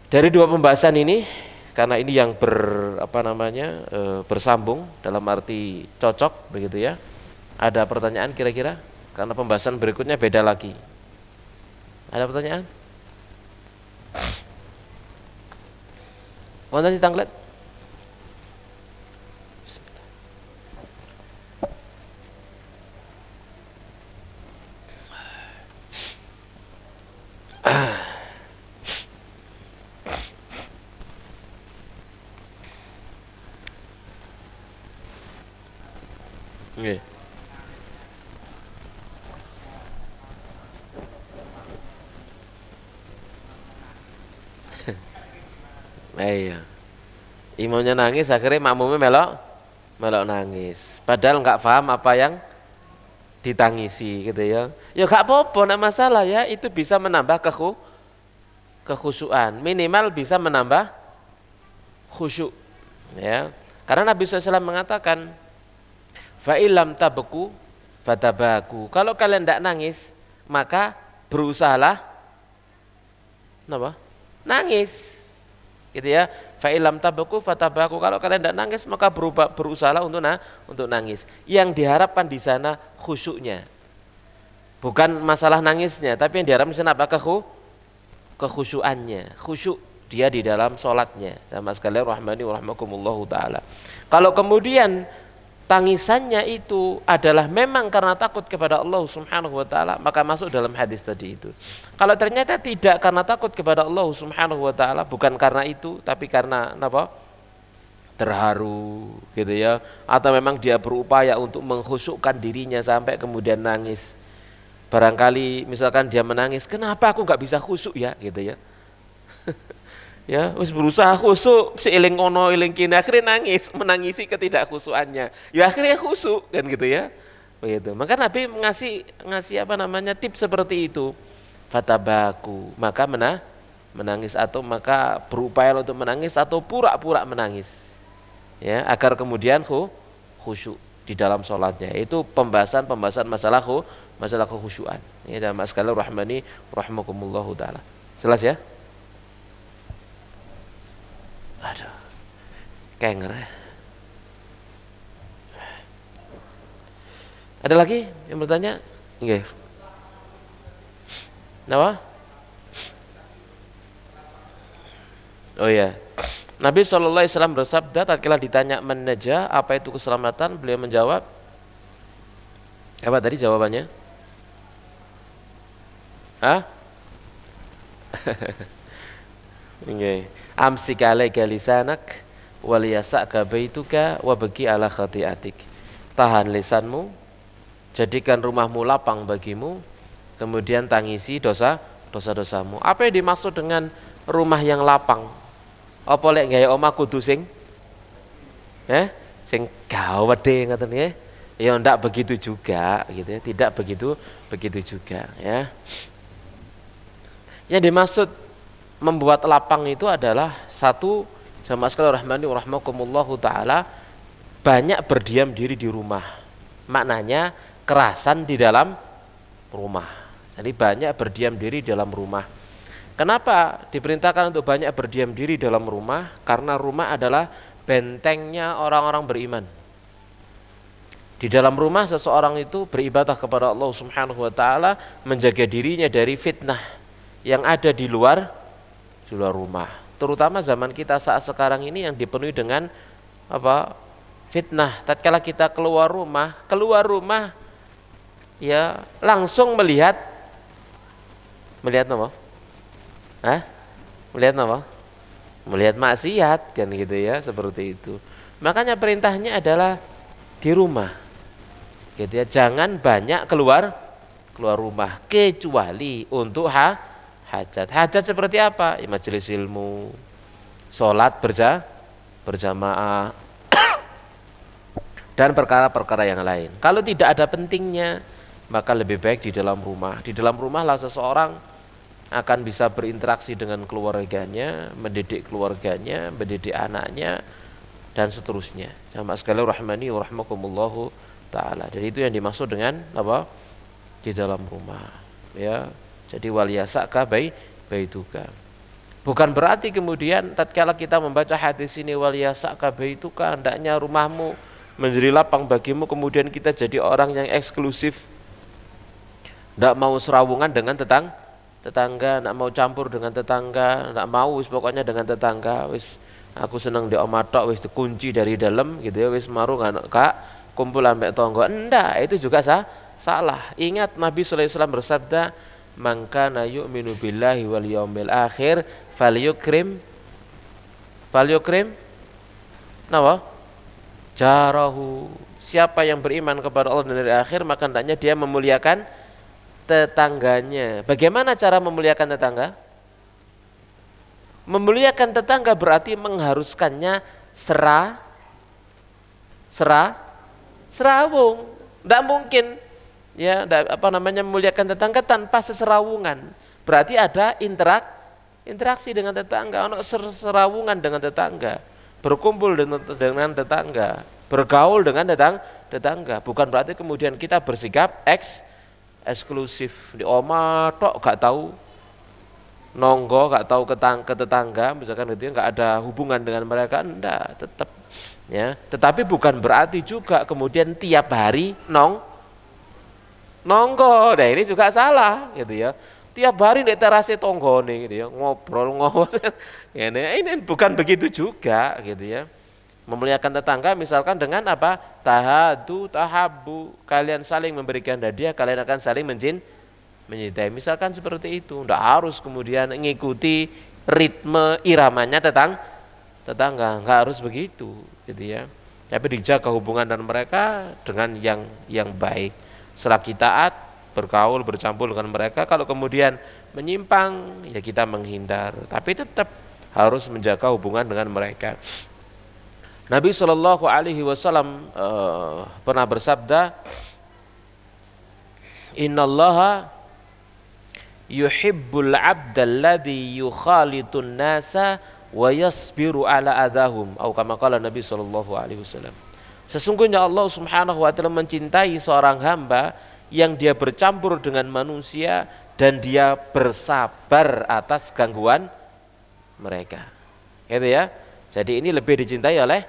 Dari dua pembahasan ini, karena ini yang bersambung dalam arti cocok begitu ya. Ada pertanyaan kira-kira? Karena pembahasan berikutnya beda lagi. Ada pertanyaan? Wonten sing tanglet? Nggih. Iya. Imamnya nangis, akhirnya makmumnya melok nangis. Padahal nggak paham apa yang ditangisi gitu ya. Ya nggak apa-apa, nggak masalah ya. Itu bisa menambah kekhusyuan. Minimal bisa menambah khusyuk. Ya. Karena Nabi SAW mengatakan, fa'ilam tabeku fatabaku. Kalau kalian tidak nangis, maka berusahalah apa? Nangis. Gitu ya. Fa'ilam tabeku fatabaku. Kalau kalian tidak nangis, maka berusahalah untuk nangis. Yang diharapkan di sana khusyuknya. Bukan masalah nangisnya, tapi yang diharapkan di sana apa? Kekhusyuannya. Khusyuk dia di dalam sholatnya. Sama sekalian rahmani wa rahmakumullahu ta'ala. Kalau kemudian tangisannya itu adalah memang karena takut kepada Allah subhanahu wa ta'ala, maka masuk dalam hadis tadi itu. Kalau ternyata tidak karena takut kepada Allah subhanahu wa ta'ala, bukan karena itu, tapi karena apa? Terharu gitu ya, atau memang dia berupaya untuk mengkhusyukkan dirinya sampai kemudian nangis. Barangkali misalkan dia menangis, kenapa aku nggak bisa khusyuk ya gitu ya. Ya, wis berusaha khusyuk, seiling ono iling kini, akhirnya nangis, menangisi ketidakkhusyuannya. Ya akhirnya khusyuk kan gitu ya. Begitu. Maka Nabi ngasih apa namanya tips seperti itu. Fatabaku, maka menangis atau maka berupaya untuk menangis atau pura-pura menangis. Ya, agar kemudian khusyuk di dalam sholatnya. Itu pembahasan masalah kekhusyuan. Ya, jamaah sekalian rahmani rahmakumullahu taala. Jelas ya? Aduh, kenger. Ada lagi yang bertanya? Nggih. Napa? Oh ya. Nabi SAW bersabda, tatkala ditanya menajah apa itu keselamatan, beliau menjawab, apa tadi jawabannya? Hah? Nggih. Amsik alaika lisanak waliyasaka baituka wa bagi ala khati'atik. Tahan lisanmu, jadikan rumahmu lapang bagimu, kemudian tangisi dosa-dosamu. Apa yang dimaksud dengan rumah yang lapang? Apa lek gawe omah kudu sing sing gawedhe ngoten nggih? Ya ndak begitu juga gitu ya, tidak begitu juga ya. Yang dimaksud membuat lapang itu adalah satu, jamaah sekalian rahmani wa rahmakumullahu taala, banyak berdiam diri di rumah. Maknanya kerasan di dalam rumah. Jadi banyak berdiam diri dalam rumah. Kenapa diperintahkan untuk banyak berdiam diri dalam rumah? Karena rumah adalah bentengnya orang-orang beriman. Di dalam rumah seseorang itu beribadah kepada Allah Subhanahu wa taala, menjaga dirinya dari fitnah yang ada di luar rumah. Terutama zaman kita saat sekarang ini yang dipenuhi dengan apa? Fitnah. Tatkala kita keluar rumah ya langsung melihat apa? Melihat apa? Melihat maksiat kan gitu ya, seperti itu. Makanya perintahnya adalah di rumah. Gitu ya, jangan banyak keluar rumah kecuali untuk hajat. Hajat seperti apa? Ya, majelis ilmu, sholat berjamaah, dan perkara-perkara yang lain. Kalau tidak ada pentingnya, maka lebih baik di dalam rumah. Di dalam rumahlah seseorang akan bisa berinteraksi dengan keluarganya, mendidik keluarganya, mendidik anaknya, dan seterusnya. Jamaah sekalian rahmani wa rahmakumullahu ta'ala. Jadi itu yang dimaksud dengan apa? Di dalam rumah. Ya. Jadi waliyasaka baituka. Bukan berarti kemudian tatkala kita membaca hadis ini waliyasaka baituka, hendaknya rumahmu menjadi lapang bagimu, kemudian kita jadi orang yang eksklusif, tidak mau serawungan dengan tetangga, tidak mau campur dengan tetangga, tidak mau pokoknya dengan tetangga, wis aku seneng di omah tok, wis dikunci dari dalam gitu ya, wis maru kak kumpulan mbek tonggo. Enggak, itu juga salah. Ingat Nabi sallallahu alaihi wasallam bersabda, man kana yu'minu billahi wal yaumil akhir falyukrim napa? Jarahu. Siapa yang beriman kepada Allah dan hari akhir, maka hendaknya dia memuliakan tetangganya. Bagaimana cara memuliakan tetangga? Memuliakan tetangga berarti mengharuskannya serawung. Tidak mungkin ya memuliakan tetangga tanpa seserawungan. Berarti ada interaksi dengan tetangga, ono serawungan dengan tetangga, berkumpul dengan tetangga, bergaul dengan tetangga. Bukan berarti kemudian kita bersikap eksklusif di oma tok, gak tahu nonggo, gak tahu ke tetangga, misalkan gitu, gak ada hubungan dengan mereka, enggak, tetap ya. Tetapi bukan berarti juga kemudian tiap hari nonggo. Nah ini juga salah gitu ya. Tiap hari di terase tonggone gitu ya, ngobrol ini bukan begitu juga gitu ya. Memuliakan tetangga misalkan dengan apa? Tahabu, kalian saling memberikan hadiah, kalian akan saling mencintai. Misalkan seperti itu. Enggak harus kemudian mengikuti ritme iramanya tetangga, enggak harus begitu gitu ya. Tapi dijaga hubungan dan mereka dengan yang baik. Selagi taat, bergaul, bercampur dengan mereka. Kalau kemudian menyimpang, ya kita menghindar. Tapi tetap harus menjaga hubungan dengan mereka. Nabi SAW pernah bersabda, Innallaha yuhibbul abdal ladzi yukhalitun nasa wa yasbiru ala adahum, atau kama qala Nabi SAW. Sesungguhnya Allah Subhanahu wa taala mencintai seorang hamba yang dia bercampur dengan manusia dan dia bersabar atas gangguan mereka. Gitu ya. Jadi ini lebih dicintai oleh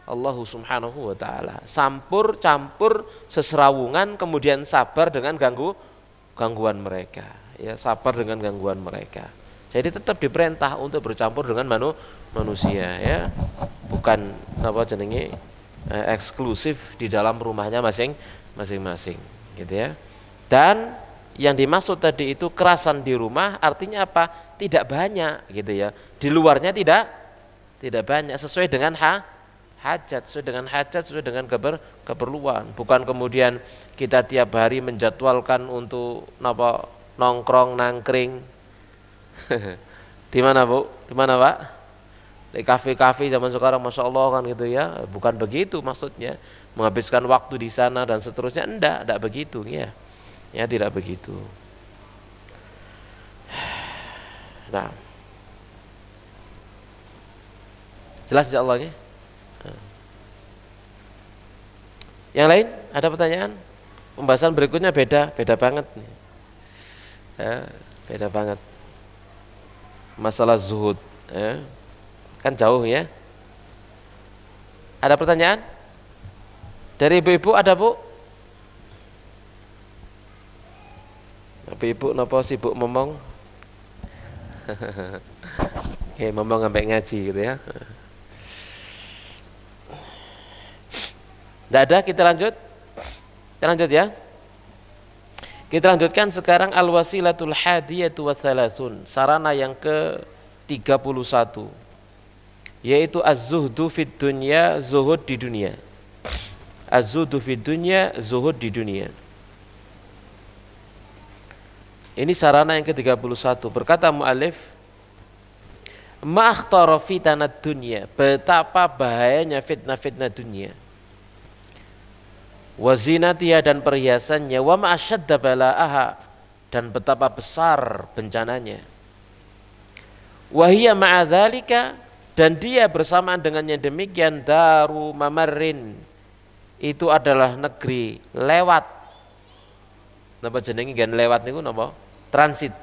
Allah Subhanahu wa taala. Campur seserawungan, kemudian sabar dengan gangguan mereka. Ya, sabar dengan gangguan mereka. Jadi tetap diperintah untuk bercampur dengan manusia ya. Bukan eksklusif di dalam rumahnya masing-masing gitu ya. Dan yang dimaksud tadi itu kerasan di rumah artinya apa? Tidak banyak gitu ya. Di luarnya tidak banyak, sesuai dengan hajat, sesuai dengan keperluan. Bukan kemudian kita tiap hari menjadwalkan untuk nongkrong nangkring. Di mana Bu? Di mana Pak? Di kafe-kafe zaman sekarang, masya Allah kan gitu ya. Bukan begitu maksudnya. Menghabiskan waktu di sana dan seterusnya, enggak begitu ya. Ya tidak begitu. Nah, jelas insya Allah ya. Yang lain ada pertanyaan? Pembahasan berikutnya beda banget nih. Ya, beda banget. Masalah zuhud, ya. Kan jauh ya. Ada pertanyaan? Dari ibu-ibu ada Bu? Ibu napa sibuk ngomong? Ya, ngomong sampai ngaji gitu ya. Tidak ada, kita lanjut. Kita lanjut ya. Kita lanjutkan sekarang al-wasilatul hadiyatu wa thalathun, sarana yang ke-31, yaitu az-zuhdu fid dunya, zuhud di dunia. Az-zuhdu fid dunya, zuhud di dunia. Ini sarana yang ke-31. Berkata mu'alif, ma akhtara fitanad dunya, betapa bahayanya fitnah-fitnah dunia. Wa zinatiha, dan perhiasannya, wa ma asyadda bala'aha, dan betapa besar bencananya. Wa hiya ma'a dzalika, dan dia bersamaan dengan yang demikian, daru mamarrin, itu adalah negeri lewat. Napa jenenge gen lewat niku napa? Transit.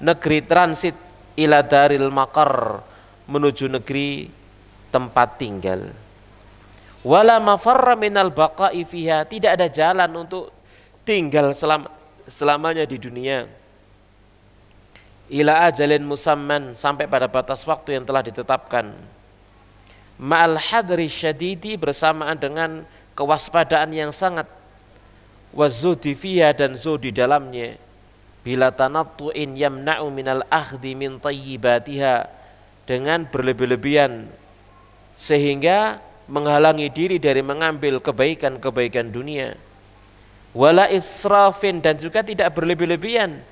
Negeri transit, ila daril maqar, menuju negeri tempat tinggal. Wala mafarra minal baqa'i fiha, tidak ada jalan untuk tinggal selamanya di dunia. Ila ajalin musamman, sampai pada batas waktu yang telah ditetapkan. Ma'al hadri syadidi, bersamaan dengan kewaspadaan yang sangat. Wazudi fiha, dan zuhud di dalamnya. Bila tanattu'in yamna'u minal akhdi min tayyibatiha, dengan berlebih-lebihan sehingga menghalangi diri dari mengambil kebaikan-kebaikan dunia. Wala israfin, dan juga tidak berlebih-lebihan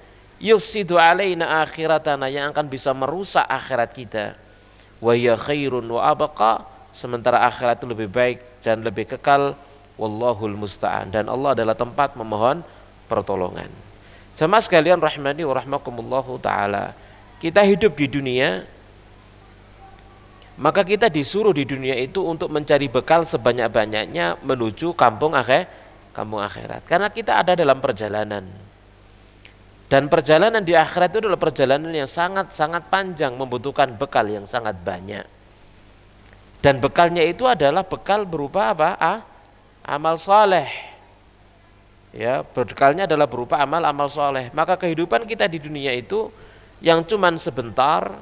yufsidu alaina akhiratana, yang akan bisa merusak akhirat kita. Wa hiya khairun wa abqa, sementara akhirat itu lebih baik dan lebih kekal. Wallahul musta'an, dan Allah adalah tempat memohon pertolongan. Jamaah sekalian rahmani wa rahmakumullahu taala, kita hidup di dunia, maka kita disuruh di dunia itu untuk mencari bekal sebanyak-banyaknya menuju kampung akhirat. Karena kita ada dalam perjalanan. Dan perjalanan di akhirat itu adalah perjalanan yang sangat-sangat panjang, membutuhkan bekal yang sangat banyak. Dan bekalnya itu adalah bekal berupa apa? Amal soleh. Ya, bekalnya adalah berupa amal soleh. Maka kehidupan kita di dunia itu yang cuman sebentar,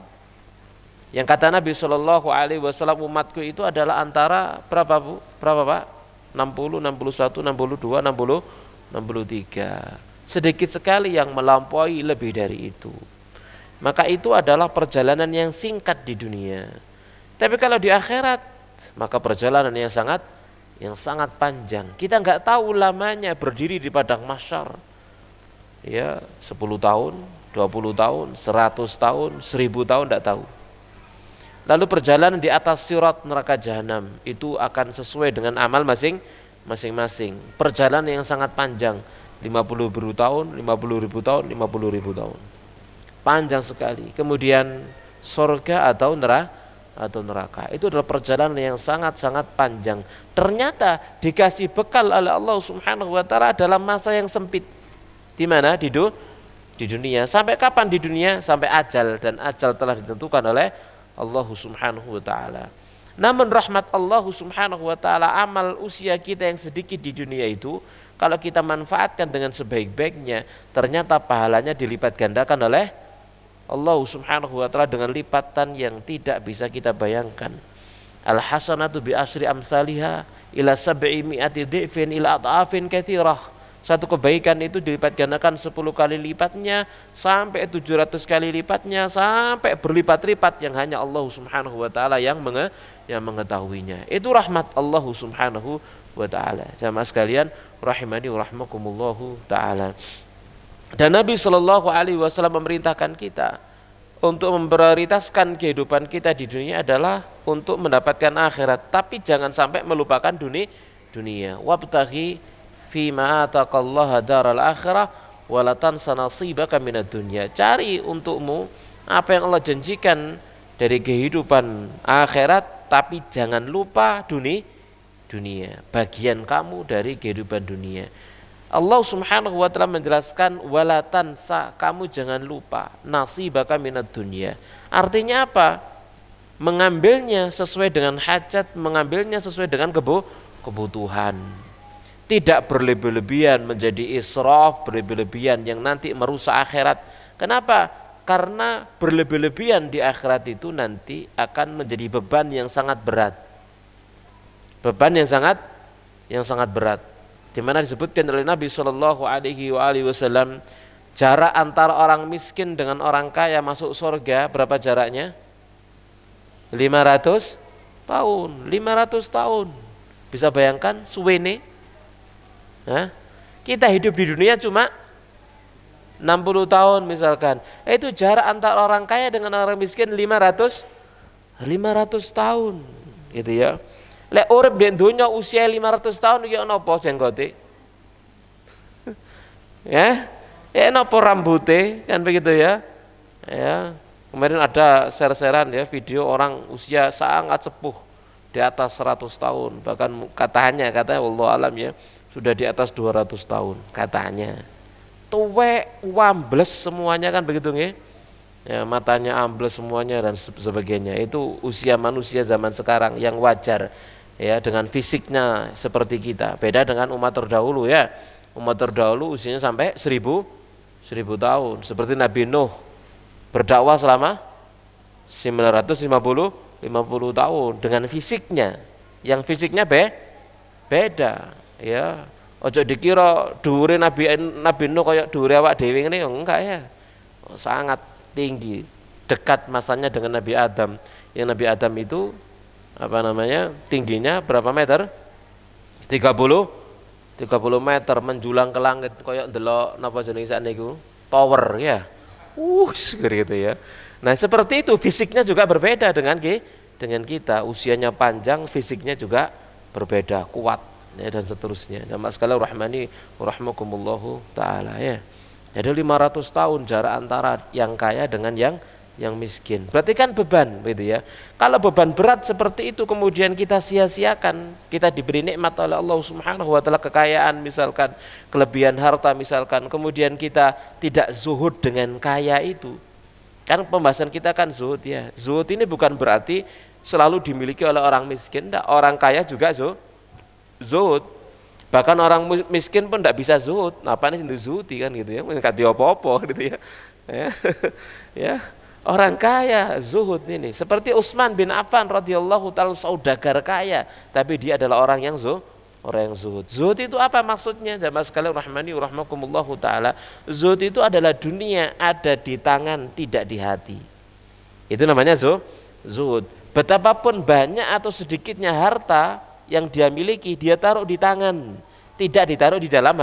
yang kata Nabi Shallallahu Alaihi Wasallam, umatku itu adalah antara berapa bu? Berapa pak? 60, 61, 62, 60, 63. Sedikit sekali yang melampaui lebih dari itu. Maka itu adalah perjalanan yang singkat di dunia. Tapi kalau di akhirat, maka perjalanan yang sangat panjang. Kita nggak tahu lamanya berdiri di padang mahsyar. Ya, 10 tahun, 20 tahun, 100 tahun, 1000 tahun, enggak tahu. Lalu perjalanan di atas sirat neraka jahanam itu akan sesuai dengan amal masing-masing. Perjalanan yang sangat panjang, 50.000 tahun, 50.000 tahun, 50.000 tahun. Panjang sekali. Kemudian surga atau neraka. Itu adalah perjalanan yang sangat-sangat panjang. Ternyata dikasih bekal oleh Allah Subhanahu wa taala dalam masa yang sempit. Di mana? Di dunia. Sampai kapan di dunia? Sampai ajal, dan ajal telah ditentukan oleh Allah Subhanahu wa taala. Namun rahmat Allah Subhanahu wa taala, amal usia kita yang sedikit di dunia itu kalau kita manfaatkan dengan sebaik-baiknya, ternyata pahalanya dilipat gandakan oleh Allah Subhanahu wa taala dengan lipatan yang tidak bisa kita bayangkan. Al hasanatu bi asri amsalha ila 700 dhifin ila adhafin katsirah. Satu kebaikan itu dilipat gandakan 10 kali lipatnya sampai 700 kali lipatnya sampai berlipat-lipat yang hanya Allah Subhanahu wa taala yang mengetahuinya. Itu rahmat Allah Subhanahu wa taala. Jamaah sekalian rahimani wa rahmakumullahu taala. Dan Nabi Shallallahu Alaihi Wasallam memerintahkan kita untuk memprioritaskan kehidupan kita di dunia adalah untuk mendapatkan akhirat, tapi jangan sampai melupakan dunia. Wabtaghi fima ataqallaha daral akhirah wa la tansa nasibaka minad dunya. Cari untukmu apa yang Allah janjikan dari kehidupan akhirat, tapi jangan lupa dunia, bagian kamu dari kehidupan dunia. Allah Subhanahu wa taala menjelaskan wala tansa, kamu jangan lupa nasibaka minad dunya. Artinya apa? Mengambilnya sesuai dengan hajat, mengambilnya sesuai dengan kebutuhan. Tidak berlebih-lebihan menjadi israf, berlebih-lebihan yang nanti merusak akhirat. Kenapa? Karena berlebih-lebihan di akhirat itu nanti akan menjadi beban yang sangat berat. Beban yang sangat berat. Di mana disebutkan oleh Nabi Shallallahu Alaihi Wasallam, jarak antara orang miskin dengan orang kaya masuk surga berapa jaraknya? 500 tahun. 500 tahun. Bisa bayangkan suwene? Kita hidup di dunia cuma 60 tahun misalkan. Itu jarak antara orang kaya dengan orang miskin 500 tahun. Gitu ya. Lek urip di dunia usia 500 tahun ya napa jenggote? Ya napa rambute, kan begitu ya. Ya, kemarin ada share-sharean ya video orang usia sangat sepuh di atas 100 tahun, bahkan katanya wallahu alam ya sudah di atas 200 tahun katanya. Tuwek, ambles semuanya, kan begitu nggih. Ya, matanya ambles semuanya dan sebagainya. Itu usia manusia zaman sekarang yang wajar. Ya, dengan fisiknya seperti kita. Beda dengan umat terdahulu ya. Umat terdahulu usianya sampai 1000 tahun. Seperti Nabi Nuh berdakwah selama 950 tahun dengan fisiknya. Yang fisiknya beda ya. Ojo dikira dhuwure Nabi Nuh kayak dhuwure awak dhewe ngene, enggak ya. Sangat tinggi, dekat masanya dengan Nabi Adam. Yang Nabi Adam itu tingginya berapa meter? 30 meter menjulang ke langit kayak ndelok napa jenenge sakniku? tower ya. Gitu ya. Nah, seperti itu fisiknya juga berbeda dengan kita. Usianya panjang, fisiknya juga berbeda, kuat ya, dan seterusnya. Jamaah sekalian rahmani rahmakumullahu taala ya. Jadi 500 tahun jarak antara yang kaya dengan yang miskin. Berarti kan beban gitu ya. Kalau beban berat seperti itu kemudian kita sia-siakan, kita diberi nikmat oleh Allah Subhanahu wa taala, kekayaan misalkan, kelebihan harta misalkan, kemudian kita tidak zuhud dengan kaya itu. Kan pembahasan kita kan zuhud ya. Zuhud ini bukan berarti selalu dimiliki oleh orang miskin, enggak. Orang kaya juga zuhud. Bahkan orang miskin pun tidak bisa zuhud. Nah, apa ini zuhudi kan gitu ya. Enggak diopo-opo gitu ya. Ya. Orang kaya zuhud ini. Seperti Utsman bin Affan radhiyallahu taala, saudagar kaya, tapi dia adalah orang yang zuhud. Zuhud itu apa maksudnya? Jamaah sekalian rahmani rahmakumullahu taala. Zuhud itu adalah dunia ada di tangan, tidak di hati. Itu namanya zuhud. Betapapun banyak atau sedikitnya harta yang dia miliki, dia taruh di tangan, tidak ditaruh di dalam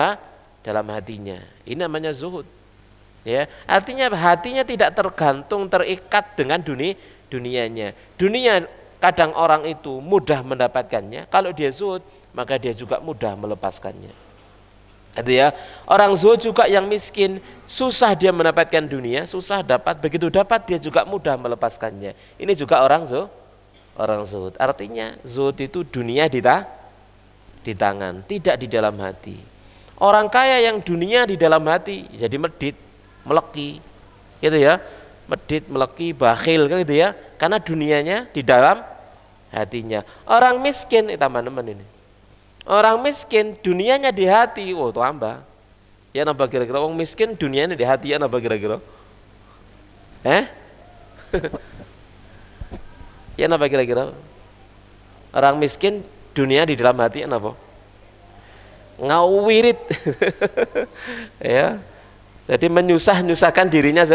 hatinya. Ini namanya zuhud. Ya, artinya hatinya tidak tergantung, terikat dengan dunianya. Dunia kadang orang itu mudah mendapatkannya, kalau dia zuhud maka dia juga mudah melepaskannya. Itu ya. Orang zuhud juga yang miskin, susah dia mendapatkan dunia, susah dapat, begitu dapat dia juga mudah melepaskannya. Ini juga orang zuhud. Artinya zuhud itu dunia di tangan, tidak di dalam hati. Orang kaya yang dunia di dalam hati jadi medit, meleki, gitu ya, medit, meleki, bakhil kan gitu ya, karena dunianya di dalam hatinya. Orang miskin, teman-teman ini, orang miskin dunianya di hati, tambah. Ya napa kira-kira? Orang miskin dunianya di hati, ya napa kira-kira? Ya napa kira-kira? Orang miskin dunia di dalam hati, ya napa? Ngawirit, ya. Jadi menyusahkan dirinya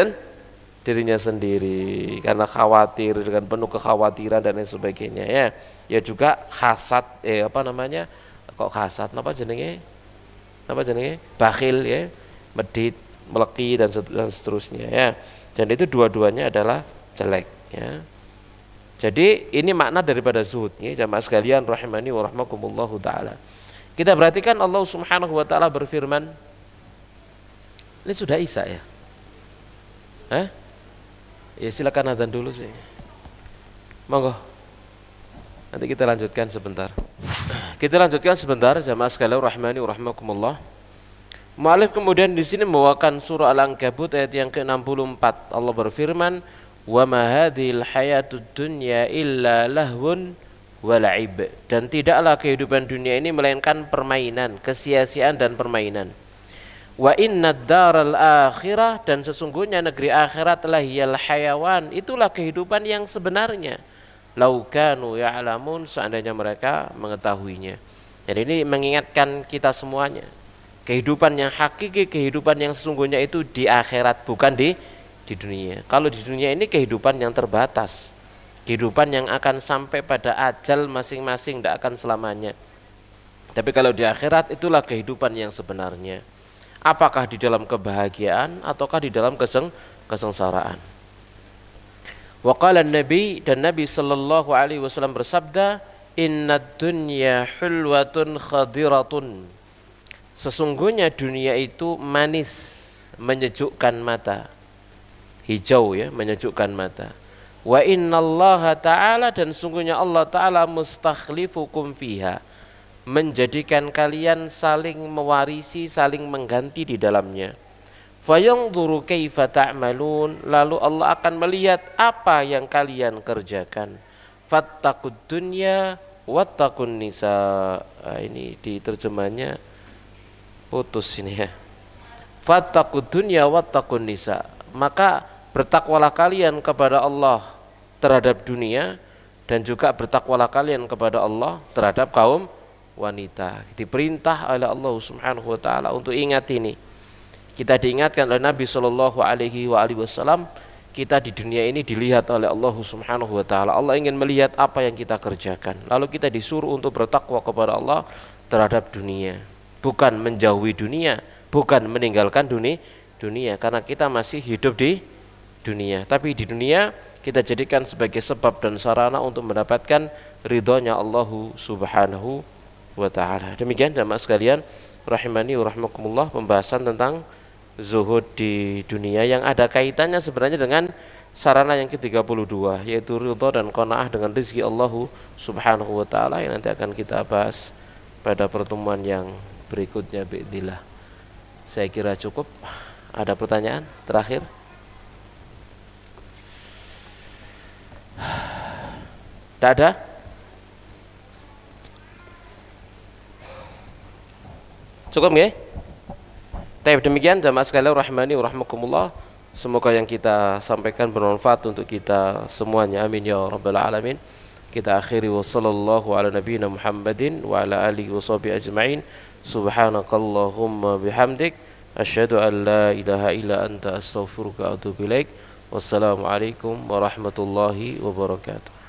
sendiri karena khawatir, dengan penuh kekhawatiran dan lain sebagainya ya. Ya juga hasad, hasad napa jenenge? Bakhil ya, medit, meleki dan seterusnya ya. Dan itu dua-duanya adalah jelek ya. Jadi ini makna daripada zuhud ya, jamaah sekalian rahimani wa rahmakumullahu taala. Kita perhatikan Allah Subhanahu wa taala berfirman, ini sudah Isya ya? Ya silakan adzan dulu sih. Monggo. Nanti kita lanjutkan sebentar. Jamaah sekalian rahimani rahimakumullah. Mu'alif kemudian di sini membawakan surah Al-Ankabut ayat yang ke-64. Allah berfirman, "Wa ma hadhil hayatud dunya illa lahwun wa la'ib." Dan tidaklah kehidupan dunia ini melainkan permainan, kesia-siaan dan permainan. Wa inna daral akhirah, dan sesungguhnya negeri akhirat lahiyal hayawan, itulah kehidupan yang sebenarnya. Lau kanu ya'lamun, seandainya mereka mengetahuinya. Jadi ini mengingatkan kita semuanya, kehidupan yang hakiki, kehidupan yang sesungguhnya itu di akhirat, bukan di dunia. Kalau di dunia ini kehidupan yang terbatas, kehidupan yang akan sampai pada ajal masing-masing, tidak akan selamanya. Tapi kalau di akhirat itulah kehidupan yang sebenarnya. Apakah di dalam kebahagiaan ataukah di dalam kesengsaraan. Wa qala Nabi, dan Nabi sallallahu alaihi wasallam bersabda, "Innad dunya hulwatun khadiratun." Sesungguhnya dunia itu manis, menyejukkan mata. Hijau ya, menyejukkan mata. Wa innallaha ta'ala, dan sungguhnya Allah ta'ala mustakhlifukum fiha, menjadikan kalian saling mewarisi, saling mengganti di dalamnya. Fayanzuru kaifa ta'malun, lalu Allah akan melihat apa yang kalian kerjakan. Fattaqud dunya wattaqun nisa. Ini di terjemahnya putus ini ya. Fattaqud dunya wattaqun nisa. Maka bertakwalah kalian kepada Allah terhadap dunia, dan juga bertakwalah kalian kepada Allah terhadap kaum wanita. Diperintah oleh Allah Subhanahu wa taala untuk ingat ini. Kita diingatkan oleh Nabi sallallahu alaihi wasallam, kita di dunia ini dilihat oleh Allah Subhanahu wa taala. Allah ingin melihat apa yang kita kerjakan. Lalu kita disuruh untuk bertakwa kepada Allah terhadap dunia, bukan menjauhi dunia, bukan meninggalkan dunia, karena kita masih hidup di dunia. Tapi di dunia kita jadikan sebagai sebab dan sarana untuk mendapatkan ridhonya Allah Subhanahu wa ta'ala. Demikian jamaah sekalian rahimani wa rahimakumullah, pembahasan tentang zuhud di dunia yang ada kaitannya sebenarnya dengan sarana yang ke-32, yaitu ridha dan qanaah dengan rezeki Allah Subhanahu wa ta'ala, yang nanti akan kita bahas pada pertemuan yang berikutnya biidznillah. Saya kira cukup. Ada pertanyaan terakhir? Tidak ada? Cukup nggih? Baik, demikian jamaah sekalian rahimani wa rahmakumullah. Semoga yang kita sampaikan bermanfaat untuk kita semuanya. Amin ya rabbal alamin. Kita akhiri wa sallallahu ala nabiyyina Muhammadin wa ala alihi wa sahbihi ajma'in. Subhanakallahumma bihamdik asyhadu an la ilaha illa anta astaghfiruka wa atubu ilaik. Wassalamualaikum warahmatullahi wabarakatuh.